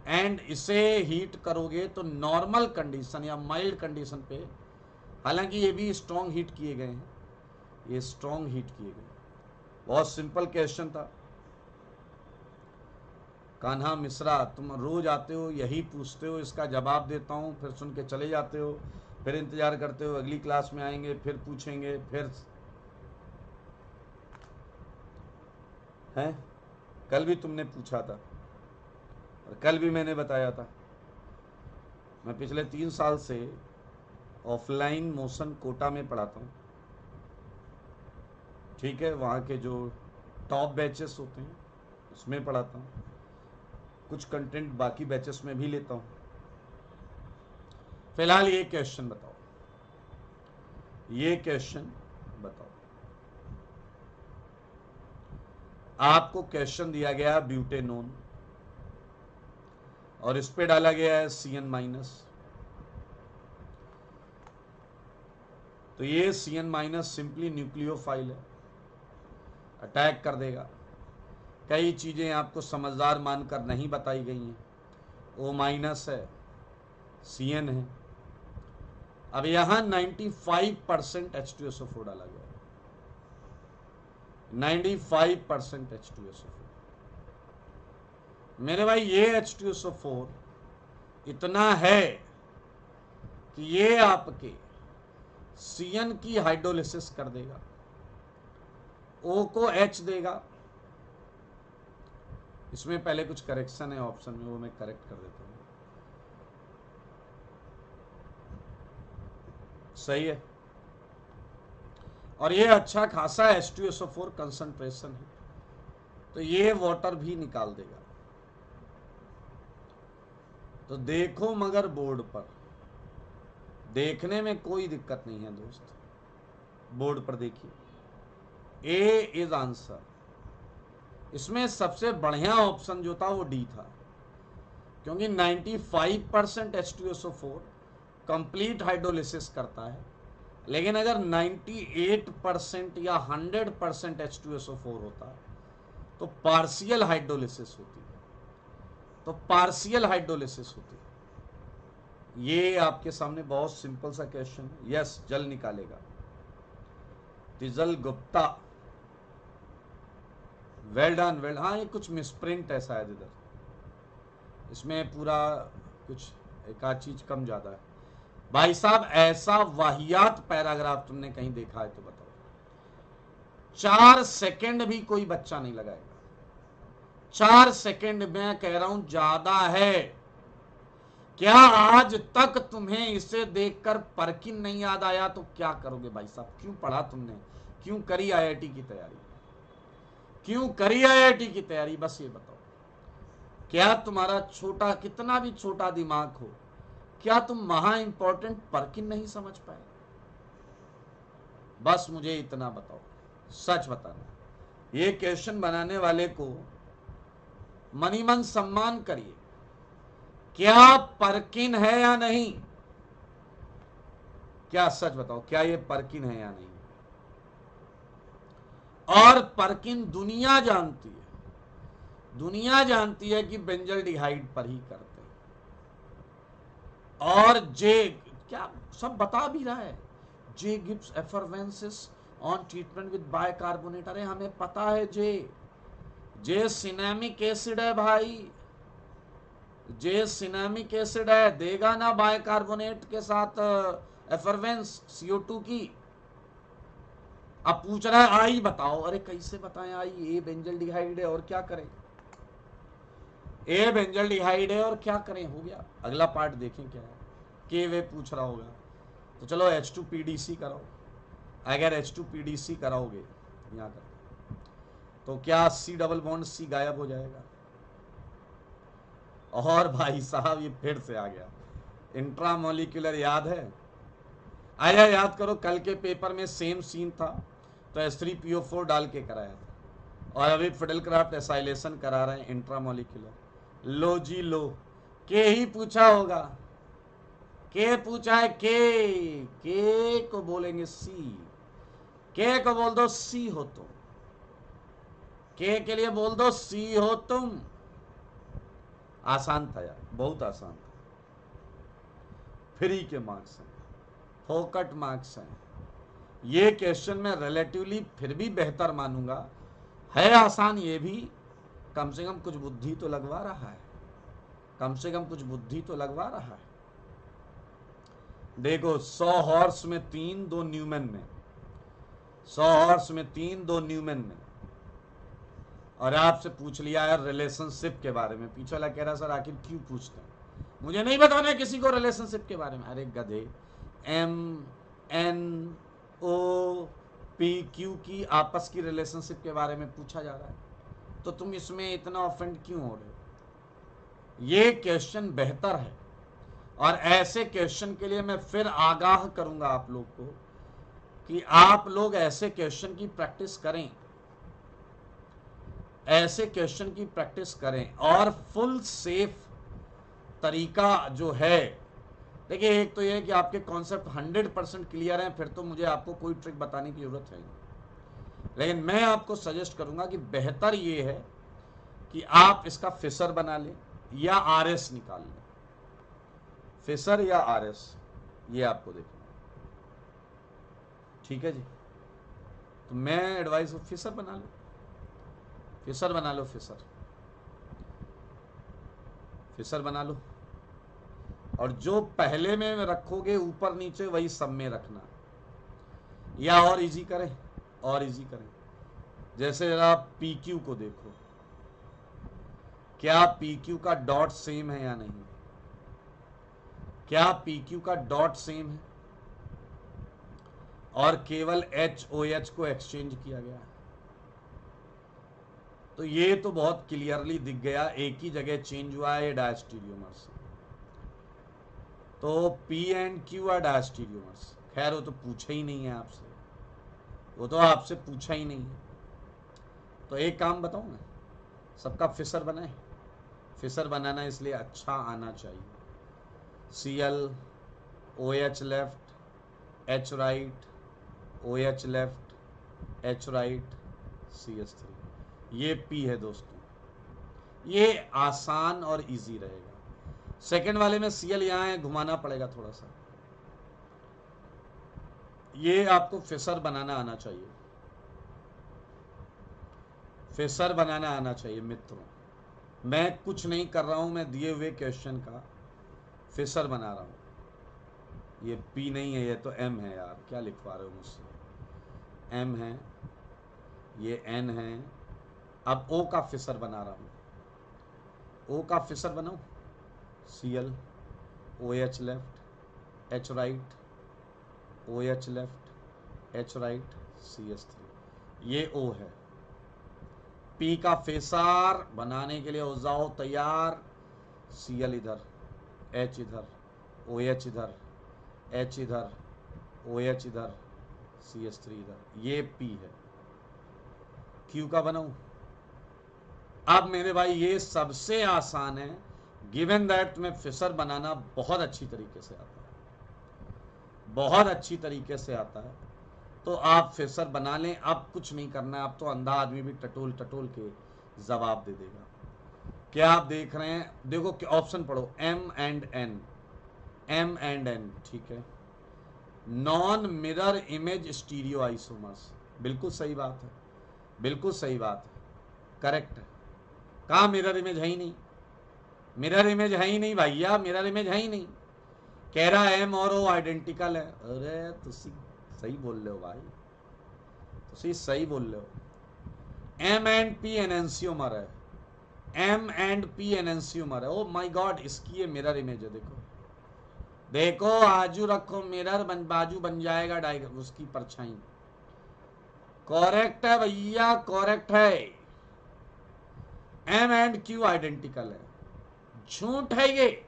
S1: एंड इसे हीट करोगे तो नॉर्मल कंडीशन या माइल्ड कंडीशन पे, हालांकि ये भी स्ट्रॉन्ग हीट किए गए हैं, ये स्ट्रॉन्ग हीट किए गए। बहुत सिंपल क्वेश्चन था। कान्हा मिश्रा, तुम रोज आते हो यही पूछते हो, इसका जवाब देता हूं, फिर सुन के चले जाते हो, फिर इंतजार करते हो अगली क्लास में आएंगे, फिर पूछेंगे, फिर हैं। कल भी तुमने पूछा था और कल भी मैंने बताया था। मैं पिछले 3 साल से ऑफलाइन मोशन कोटा में पढ़ाता हूँ, ठीक है। वहाँ के जो टॉप बैचेस होते हैं उसमें पढ़ाता हूँ, कुछ कंटेंट बाकी बैचेस में भी लेता हूँ। फिलहाल ये क्वेश्चन बताओ, आपको क्वेश्चन दिया गया ब्यूटेनोन और इस पे डाला गया है CN-। तो ये CN- सिंपली न्यूक्लियोफाइल है, अटैक कर देगा। कई चीजें आपको समझदार मानकर नहीं बताई गई हैं। O- है, CN है। अब यहां 95% H2SO4 डाला गया है, 95% H2SO4। मेरे भाई ये H2SO4 इतना है कि ये आपके CN की हाइड्रोलिसिस कर देगा, O को H देगा। इसमें पहले कुछ करेक्शन है ऑप्शन में, वो मैं करेक्ट कर देता हूं। सही है। और ये अच्छा खासा H2SO4 कंसंट्रेशन है, तो ये वाटर भी निकाल देगा। तो देखो मगर बोर्ड पर, देखने में कोई दिक्कत नहीं है दोस्त, बोर्ड पर देखिए, ए इज आंसर। इसमें सबसे बढ़िया ऑप्शन जो था वो डी था, क्योंकि 95% H2SO4 कंप्लीट हाइड्रोलिसिस करता है, लेकिन अगर 98% या 100% H2SO4 होता तो पार्शियल हाइड्रोलिसिस होती, तो पार्शियल हाइड्रोलिसिस होती। ये आपके सामने बहुत सिंपल सा क्वेश्चन है। यस, जल निकालेगा। तिजल गुप्ता, वेल डन, वेल। हाँ, ये कुछ मिसप्रिंट है शायद इधर, इसमें पूरा कुछ एक आध चीज कम ज्यादा है। भाई साहब, ऐसा वाहियात पैराग्राफ तुमने कहीं देखा है तो बताओ। 4 सेकंड भी कोई बच्चा नहीं लगाएगा। 4 सेकंड में कह रहा हूं ज्यादा है। क्या आज तक तुम्हें इसे देखकर परकिन नहीं याद आया तो क्या करोगे भाई साहब? क्यों पढ़ा तुमने? क्यों करी आईआईटी की तैयारी? क्यों करी आईआईटी की तैयारी? बस ये बताओ। क्या तुम्हारा छोटा, कितना भी छोटा दिमाग हो, क्या तुम महा इंपॉर्टेंट परकिन नहीं समझ पाए? बस मुझे इतना बताओ, सच बताना। ये क्वेश्चन बनाने वाले को मनी मन सम्मान करिए। क्या परकिन है या नहीं? क्या सच बताओ, क्या ये परकिन है या नहीं? और परकिन दुनिया जानती है, दुनिया जानती है कि बेंजल्डिहाइड पर ही करते हैं। और जे, क्या सब बता भी रहा है, J gives effervescences on treatment with bicarbonate. अरे हमें पता है जे सिनेमिक एसिड है भाई, जे सिनेमिक एसिड है, देगा ना बाइकार्बोनेट के साथ एफरवेंस CO2 की। अब पूछ रहा है आई बताओ। अरे कैसे बताएं आई? ए बेंजल्डिहाइड है और क्या करें? ए बेंजल्डिहाइड है और क्या करें? हो गया। अगला पार्ट देखें क्या है। के वे पूछ रहा होगा तो चलो H2PDC कराओ। अगर H2PDC कराओगे यहां कर तो क्या C डबल बॉन्ड C गायब हो जाएगा? और भाई साहब ये फिर से आ गया इंट्रामोलिकुलर, याद है? आया, याद करो, कल के पेपर में सेम सीन था तो H3PO4 डाल के कराया था, और अभी फिडेलक्राफ्ट एसाइलेशन करा रहे हैं इंट्रामोलिकुलर। लो जी लो, के ही पूछा होगा, के पूछा है, के को बोलेंगे सी, के को बोल दो सी हो तुम, के लिए बोल दो सी हो तुम। आसान था यार, बहुत आसान था। फ्री के मार्क्स हैं, फोकट मार्क्स हैं। ये क्वेश्चन में रिलेटिवली फिर भी बेहतर मानूंगा, है आसान ये भी, कम से कम कुछ बुद्धि तो लगवा रहा है, कम से कम कुछ बुद्धि तो लगवा रहा है। देखो 100 हॉर्स में 3, 2 न्यूमैन में, 100 हॉर्स में 3, 2 न्यूमैन में। और आपसे पूछ लिया यार रिलेशनशिप के बारे में, पीछे वाला कह रहा सर आखिर क्यों पूछते हैं? मुझे नहीं बताना किसी को रिलेशनशिप के बारे में। अरे गधे, MNOPQ की आपस की रिलेशनशिप के बारे में पूछा जा रहा है, तो तुम इसमें इतना ऑफेंड क्यों हो रहे हो? ये क्वेश्चन बेहतर है, और ऐसे क्वेश्चन के लिए मैं फिर आगाह करूंगा आप लोग को कि आप लोग ऐसे क्वेश्चन की प्रैक्टिस करें, ऐसे क्वेश्चन की प्रैक्टिस करें। और फुल सेफ तरीका जो है, देखिए एक तो यह है कि आपके कॉन्सेप्ट 100% क्लियर हैं, फिर तो मुझे आपको कोई ट्रिक बताने की जरूरत है नहीं। लेकिन मैं आपको सजेस्ट करूंगा कि बेहतर ये है कि आप इसका फिशर बना लें या RS निकाल लें, फिशर या RS, ये आपको देखना, ठीक है जी? तो मैं एडवाइस, फिशर बना लो, फिशर बना लो, फिशर बना लो। और जो पहले में रखोगे ऊपर नीचे वही सब में रखना, या और इजी करें, और इजी करें। जैसे जरा PQ को देखो, क्या PQ का डॉट सेम है या नहीं? क्या PQ का डॉट सेम है और केवल HOH को एक्सचेंज किया गया है? तो ये तो बहुत क्लियरली दिख गया, एक ही जगह चेंज हुआ है, ये डायस्टीरियोमर्स। तो P and Q R diastereomers. खैर वो तो पूछा ही नहीं है आपसे, वो तो आपसे पूछा ही नहीं है। तो एक काम बताऊं मैं, सबका फिसर बनाए। फिसर बनाना इसलिए अच्छा आना चाहिए। Cl, OH left, H right, OH left, H right, CH3। ये P है दोस्तों, ये आसान और इजी रहेगा। सेकंड वाले में Cl यहाँ है, घुमाना पड़ेगा थोड़ा सा। ये आपको फिसर बनाना आना चाहिए, फिसर बनाना आना चाहिए मित्रों। मैं कुछ नहीं कर रहा हूं, मैं दिए हुए क्वेश्चन का फिसर बना रहा हूं। ये P नहीं है, ये तो M है यार, क्या लिखवा रहे हो मुझसे। M है, ये N है। अब O का फिसर बना रहा हूं। O का फिसर बनाऊं, Cl, OH left, H right, OH left, H right, CH3। ये O है। P का फिसर बनाने के लिए हो जाओ तैयार। Cl इधर, H इधर, OH इधर, H इधर, OH इधर, CH3 इधर। ये P है। Q का बनाऊं। अब मेरे भाई ये सबसे आसान है, गिवन दैट में फिसर बनाना बहुत अच्छी तरीके से आता है, बहुत अच्छी तरीके से आता है। तो आप फिसर बना लें, अब कुछ नहीं करना है। अब तो अंधा आदमी भी टटोल टटोल के जवाब दे देगा। क्या आप देख रहे हैं, देखो ऑप्शन पढ़ो, M and N, M and N, ठीक है। Non mirror image stereo isomers, बिल्कुल सही बात है, बिल्कुल सही बात है, करेक्ट है। कहाँ मिरर इमेज है ही नहीं, मिरर इमेज है ही नहीं भैया, मिरर इमेज है ही नहीं। कह रहा एम और ओ आइडेंटिकल है। अरे तुसी सही बोल रहे हो भाई, तुसी सही बोल रहे हो। एम एंड पी एनेंसियोमर है, एम एंड पी एनेंसियोमर है। ओ माय गॉड, इसकी ये मिरर इमेज है। देखो देखो, आजू रखो मिरर, बाजू बन जाएगा डायग्राम, उसकी परछाई। करेक्ट है भैया, करेक्ट है। एम एंड क्यू आइडेंटिकल है। झूठ है ये,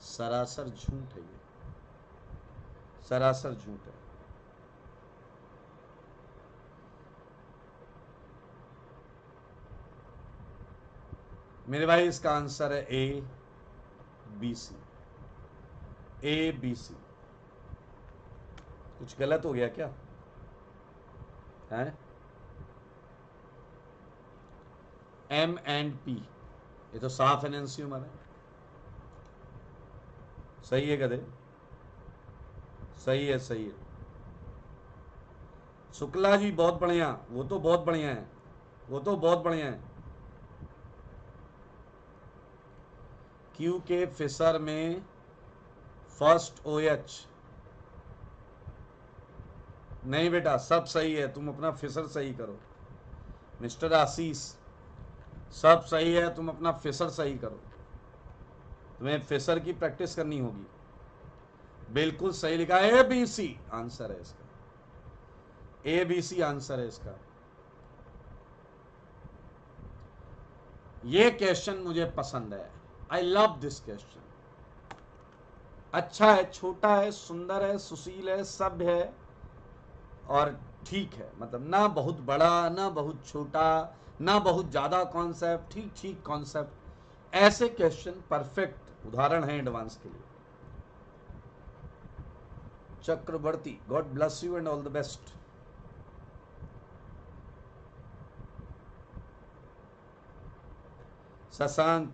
S1: सरासर झूठ है ये, सरासर झूठ है। मेरे भाई इसका आंसर है A B C, A B C. कुछ गलत हो गया क्या है? एम एंड पी, ये तो साफ एनेंसियोमर है। सही है गधे, सही है, सही है। शुक्ला जी बहुत बढ़िया, वो तो बहुत बढ़िया है, वो तो बहुत बढ़िया है। क्यू के फिसर में फर्स्ट ओ एच, नहीं बेटा सब सही है, तुम अपना फिसर सही करो। मिस्टर आशीष, सब सही है, तुम अपना फिसर सही करो, तुम्हें फिसर की प्रैक्टिस करनी होगी। बिल्कुल सही लिखा है, ए बी सी आंसर है इसका, ए बी सी आंसर है इसका। ये क्वेश्चन मुझे पसंद है, आई लव दिस क्वेश्चन। अच्छा है, छोटा है, सुंदर है, सुशील है, सभ्य है और ठीक है। मतलब ना बहुत बड़ा ना बहुत छोटा, ना बहुत ज्यादा कॉन्सेप्ट, ठीक ठीक कॉन्सेप्ट। ऐसे क्वेश्चन परफेक्ट उदाहरण है एडवांस के लिए। Chakraborty, God bless you and all the best. Shashank,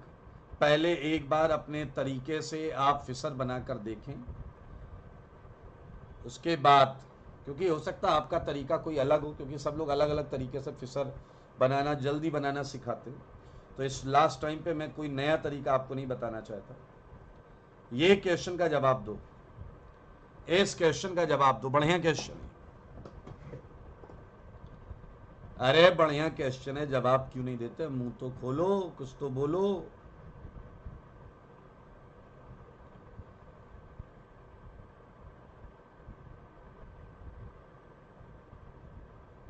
S1: पहले एक बार अपने तरीके से आप फिसर बनाकर देखें, उसके बाद, क्योंकि हो सकता है आपका तरीका कोई अलग हो, क्योंकि सब लोग अलग अलग तरीके से फिसर बनाना जल्दी बनाना सिखाते हो। तो इस लास्ट टाइम पे मैं कोई नया तरीका आपको नहीं बताना चाहता। ये क्वेश्चन का जवाब दो, इस क्वेश्चन का जवाब दो, बढ़िया क्वेश्चन है। अरे बढ़िया क्वेश्चन है, जवाब क्यों नहीं देते? मुंह तो खोलो, कुछ तो बोलो।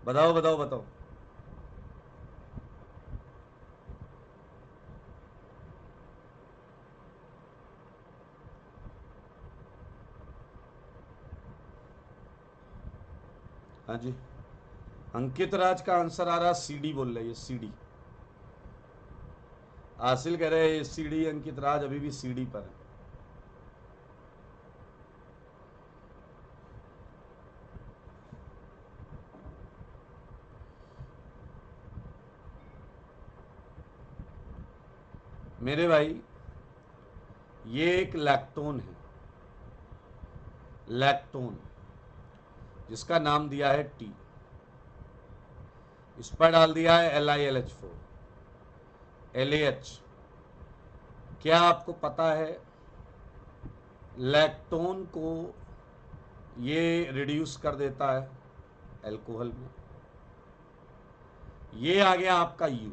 S1: बताओ बताओ बताओ। हाँ जी, अंकित राज का आंसर आ रहा, सीडी बोल रहे, ये सीडी। आसिल कह रहे हैं सीडी, अंकित राज अभी भी सीडी पर है। मेरे भाई ये एक लैक्टोन है, लैक्टोन, जिसका नाम दिया है टी। इस पर डाल दिया है LiLH4 LAH। क्या आपको पता है लैक्टोन को ये रिड्यूस कर देता है अल्कोहल में। ये आ गया आपका यू,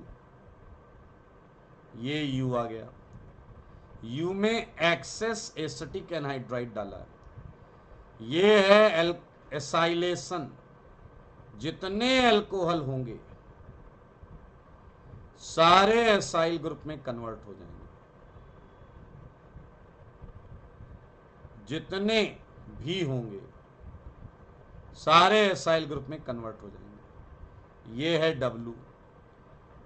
S1: ये यू आ गया। यू में एक्सेस एसिटिक एनहाइड्राइड डाला है। ये है एसाइलेशन, जितने अल्कोहल होंगे सारे एसाइल ग्रुप में कन्वर्ट हो जाएंगे, जितने भी होंगे सारे एसाइल ग्रुप में कन्वर्ट हो जाएंगे। ये है W,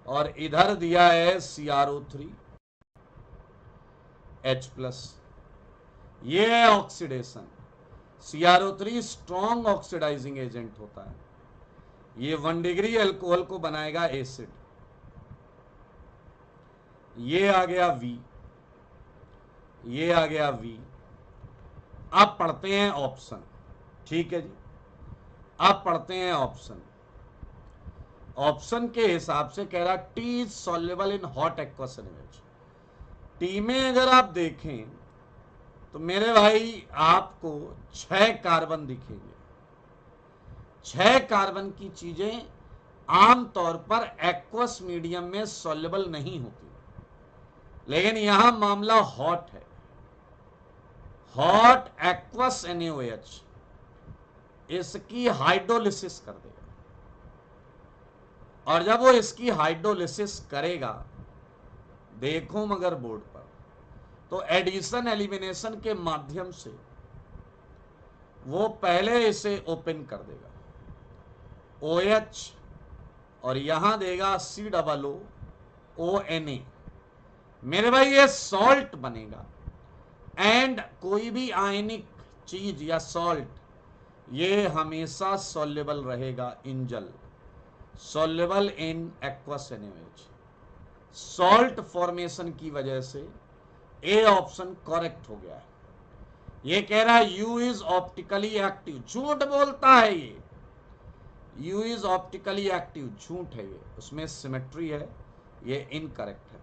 S1: और इधर दिया है CrO3 H+। ये है oxidation. CrO3 strong oxidising agent होता है। ये 1 डिग्री अल्कोहल को बनाएगा एसिड। ये आ गया V, ये आ गया V। अब पढ़ते हैं ऑप्शन, ठीक है जी। अब पढ़ते हैं ऑप्शन। ऑप्शन के हिसाब से कह रहा T is soluble in hot aqueous NH. T में अगर आप देखें तो मेरे भाई आपको 6 कार्बन दिखेंगे। 6 कार्बन की चीजें आमतौर पर एक्वस मीडियम में सॉल्युबल नहीं होती, लेकिन यहां मामला हॉट है। हॉट एक्वस NaOH इसकी हाइड्रोलिसिस कर देगा, और जब वो इसकी हाइड्रोलिसिस करेगा, देखो मगर बोर्ड पर, तो एडिशन एलिमिनेशन के माध्यम से वो पहले इसे ओपन कर देगा OH, और यहां देगा COONA। मेरे भाई ये सॉल्ट बनेगा। एंड कोई भी आयनिक चीज या सॉल्ट ये हमेशा सॉल्युबल रहेगा इन जल, soluble in aqueous NaOH। Salt formation की वजह से ए ऑप्शन करेक्ट हो गया है। ये कह रहा है यू इज ऑप्टिकली एक्टिव, झूठ बोलता है ये। यू इज ऑप्टिकली एक्टिव, झूठ है ये, उसमें सिमेट्री है, ये इनकरेक्ट है।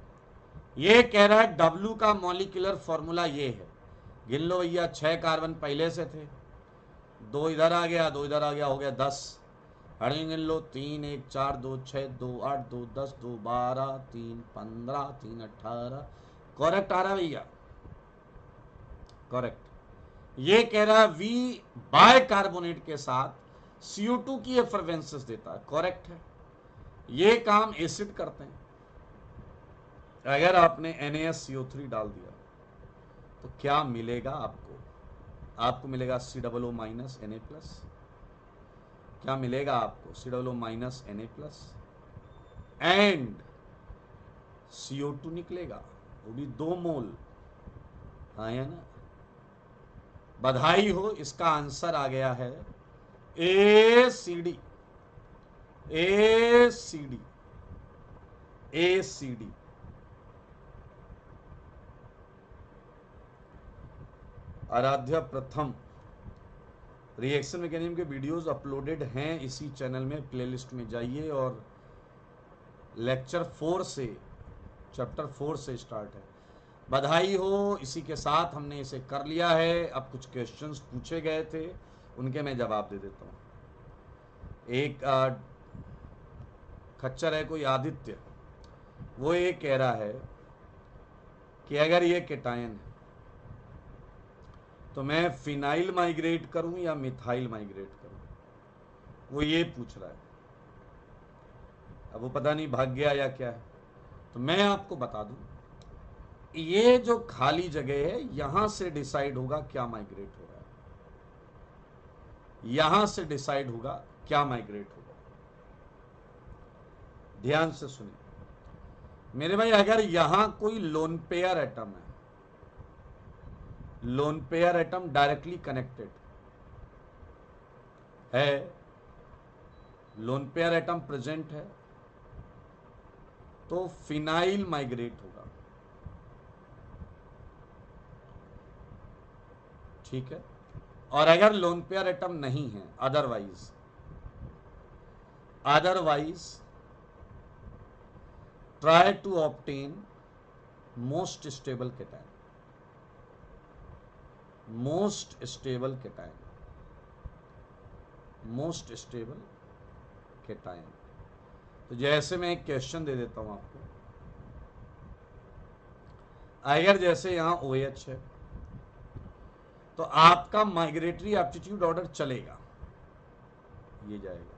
S1: ये कह रहा है W का मॉलिक्यूलर फॉर्मूला ये है। गिन लो भैया, 6 कार्बन पहले से थे, 2 इधर आ गया, 2 इधर आ गया, हो गया 10। हड़े गिन लो, 3 1 4 2 6 2 8 2 10 2 12 3 15 3 18। करेक्ट आ रहा भैया, करेक्ट। ये कह रहा है V बाय कार्बोनेट के साथ CO2 की एफरवेंसेस देता है, करेक्ट है। ये काम एसिड करते हैं। अगर आपने NaSCO3 डाल दिया तो क्या मिलेगा आपको? आपको मिलेगा COO Na+। क्या मिलेगा आपको? COO Na+, एंड CO2 निकलेगा, वो भी 2 मोल। आया ना? बधाई हो, इसका आंसर आ गया है ACD। ACD, ACD। आराध्या प्रथम, रिएक्शन मैकेनिज्म के वीडियोस अपलोडेड हैं इसी चैनल में, प्लेलिस्ट में जाइए, और लेक्चर 4 से, चैप्टर 4 से स्टार्ट है। बधाई हो, इसी के साथ हमने इसे कर लिया है। अब कुछ क्वेश्चंस पूछे गए थे, उनके मैं जवाब दे देता हूँ। एक खच्चर है कोई आदित्य, वो ये कह रहा है कि अगर ये केटायन है तो मैं फिनाइल माइग्रेट करूं या मिथाइल माइग्रेट करूं, वो ये पूछ रहा है। अब वो पता नहीं भाग गया या क्या है, तो मैं आपको बता दूं, ये जो खाली जगह है यहां से डिसाइड होगा क्या माइग्रेट हो रहा है। यहां से डिसाइड होगा क्या माइग्रेट होगा। ध्यान से सुनिए मेरे भाई, अगर यहां कोई लोन पेयर एटम है, lone pair atom directly connected है, लोन पेयर एटम प्रेजेंट है, तो फिनाइल माइग्रेट होगा। ठीक है, और अगर लोन पेयर एटम नहीं है, otherwise try to obtain most stable cation, most stable cation, most stable cation. तो जैसे मैं एक क्वेश्चन दे देता हूं आपको, अगर जैसे यहां OH है तो आपका माइग्रेटरी एप्टीट्यूड ऑर्डर चलेगा, ये जाएगा,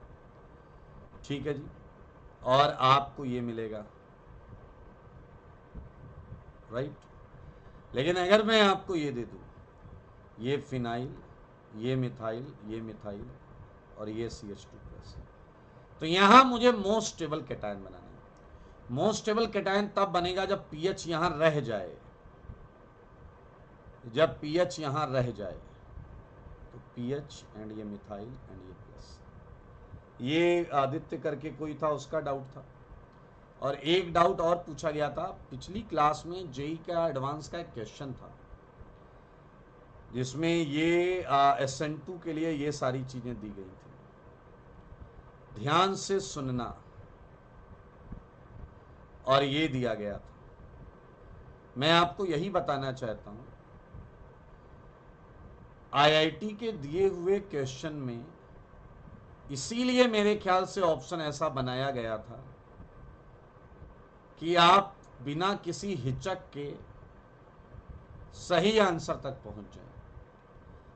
S1: ठीक है जी, और आपको ये मिलेगा, राइट। लेकिन अगर मैं आपको ये दे दूं, ये फिनाइल, ये मिथाइल, ये मिथाइल और ये CH2+, तो यहां मुझे मोस्ट स्टेबल कैटायन बनाना है। मोस्ट स्टेबल कैटायन तब बनेगा जब pH यहां रह जाए, जब pH यहां रह जाए, तो pH एंड ये मिथाइल एंड ये प्लस। ये आदित्य करके कोई था, उसका डाउट था। और एक डाउट और पूछा गया था पिछली क्लास में, जेई का एडवांस का एक क्वेश्चन था जिसमें ये SN2 के लिए ये सारी चीजें दी गई थी। ध्यान से सुनना, और ये दिया गया था। मैं आपको यही बताना चाहता हूं, IIT के दिए हुए क्वेश्चन में इसीलिए मेरे ख्याल से ऑप्शन ऐसा बनाया गया था कि आप बिना किसी हिचक के सही आंसर तक पहुंच जाए।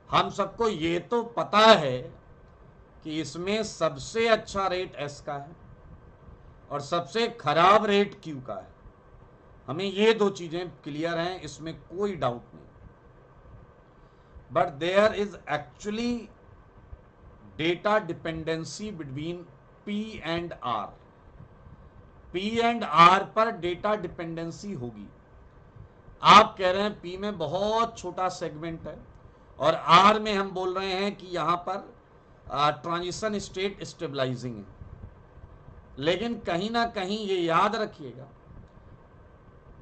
S1: हम सबको ये तो पता है कि इसमें सबसे अच्छा रेट S का है और सबसे खराब रेट Q का है, हमें ये दो चीजें क्लियर हैं, इसमें कोई डाउट नहीं। But there is actually data dependency between P and R। P and R पर डेटा डिपेंडेंसी होगी। आप कह रहे हैं P में बहुत छोटा सेगमेंट है और R में हम बोल रहे हैं कि यहां पर ट्रांजिशन स्टेट स्टेबलाइजिंग है, लेकिन कहीं ना कहीं ये याद रखिएगा,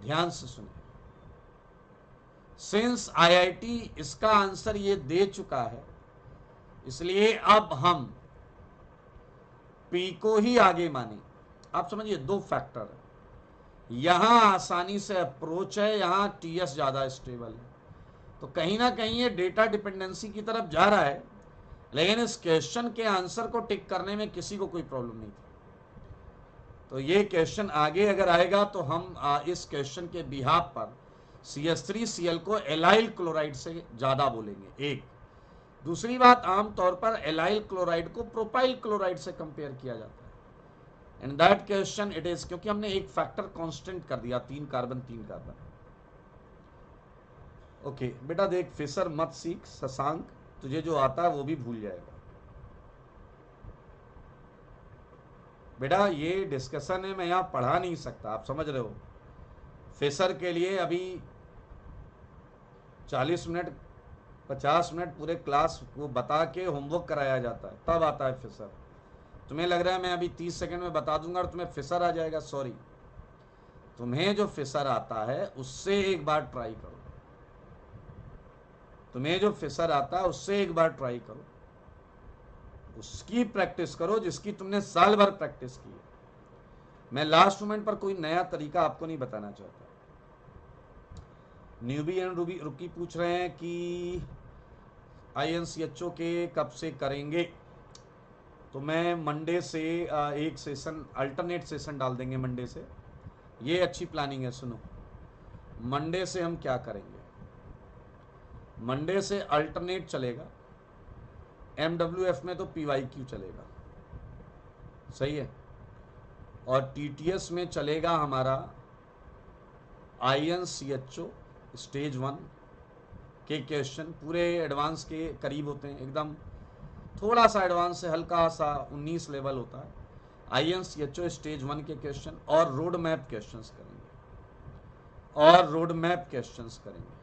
S1: ध्यान से सुनिए, सिंस IIT इसका आंसर ये दे चुका है, इसलिए अब हम P को ही आगे माने। आप समझिए, दो फैक्टर है, यहां आसानी से अप्रोच है, यहां TS ज्यादा स्टेबल है, तो कहीं ना कहीं ये डेटा डिपेंडेंसी की तरफ जा रहा है, लेकिन इस क्वेश्चन के आंसर को टिक करने में किसी को कोई प्रॉब्लम नहीं थी। तो ये क्वेश्चन आगे अगर आएगा तो हम इस क्वेश्चन के बिहाफ पर CH3Cl को एलाइल क्लोराइड से ज्यादा बोलेंगे। एक दूसरी बात, आमतौर पर एलाइल क्लोराइड को प्रोपाइल क्लोराइड से कंपेयर किया जाता है। In that question it is, क्योंकि हमने एक फैक्टर कांस्टेंट कर दिया, 3 कार्बन 3 कार्बन। ओके बेटा देख, फिशर मत सीख, शशांक तुझे जो आता है वो भी भूल जाएगा बेटा। ये डिस्कशन है, मैं यहां पढ़ा नहीं सकता, आप समझ रहे हो। फिशर के लिए अभी 40 मिनट 50 मिनट पूरे क्लास को बता के होमवर्क कराया जाता है, तब आता है फिशर। तुम्हें लग रहा है मैं अभी 30 सेकंड में बता दूंगा और तुम्हें फिशर आ जाएगा, सॉरी। तुम्हें जो फिशर आता है उससे एक बार ट्राई करो, तुम्हें जो फिशर आता है उससे एक बार ट्राई करो, उसकी प्रैक्टिस करो जिसकी तुमने साल भर प्रैक्टिस की है। मैं लास्ट मोमेंट पर कोई नया तरीका आपको नहीं बताना चाहता। न्यूबी एंड रुकी पूछ रहे हैं कि INCHO के कब से करेंगे, तो मैं मंडे से एक सेशन, अल्टरनेट सेशन डाल देंगे मंडे से। ये अच्छी प्लानिंग है, सुनो। मंडे से हम क्या करेंगे, मंडे से अल्टरनेट चलेगा, MWF में तो PYQ चलेगा, सही है, और TTS में चलेगा हमारा INCHO स्टेज 1 के क्वेश्चन, पूरे एडवांस के करीब होते हैं, एकदम थोड़ा सा एडवांस से हल्का सा 19 लेवल होता है। INCHO स्टेज 1 के क्वेश्चन और रोड मैप क्वेश्चंस करेंगे,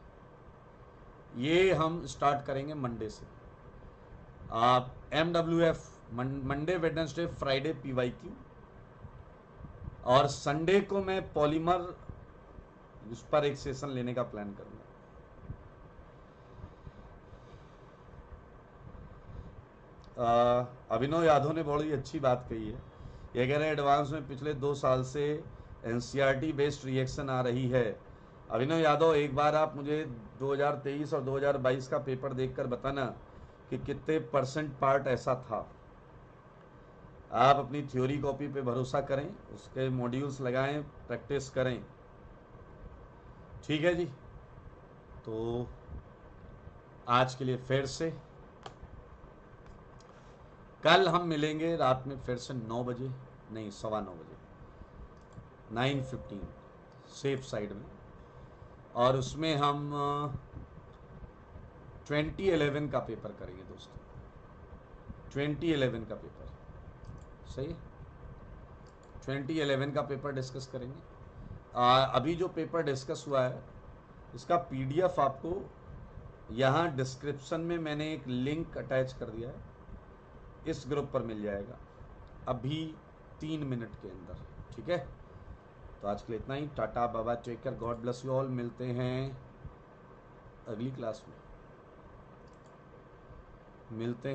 S1: ये हम स्टार्ट करेंगे मंडे से। आप MWF Monday, Wednesday, Friday PYQ, और संडे को मैं पॉलीमर उस पर एक सेशन लेने का प्लान करूंगा। अभिनव यादव ने बड़ी अच्छी बात कही है, ये कह रहे हैं एडवांस में पिछले 2 साल से NCERT बेस्ड रिएक्शन आ रही है। अभिनव यादव, एक बार आप मुझे 2023 और 2022 का पेपर देखकर बताना कि कितने % पार्ट ऐसा था। आप अपनी थ्योरी कॉपी पे भरोसा करें, उसके मॉड्यूल्स लगाएं, प्रैक्टिस करें, ठीक है जी। तो आज के लिए फिर से कल हम मिलेंगे रात में फिर से 9 बजे, नहीं 9:15 बजे, 9:15 सेफ साइड में, और उसमें हम 2011 का पेपर करेंगे दोस्तों, 2011 का पेपर, सही है, 2011 का पेपर डिस्कस करेंगे। अभी जो पेपर डिस्कस हुआ है इसका PDF आपको यहाँ डिस्क्रिप्शन में मैंने एक लिंक अटैच कर दिया है, इस ग्रुप पर मिल जाएगा अभी 3 मिनट के अंदर, ठीक है। तो आज के लिए इतना ही, टाटा बाबा, take care, God bless you all. मिलते हैं अगली क्लास में, मिलते हैं।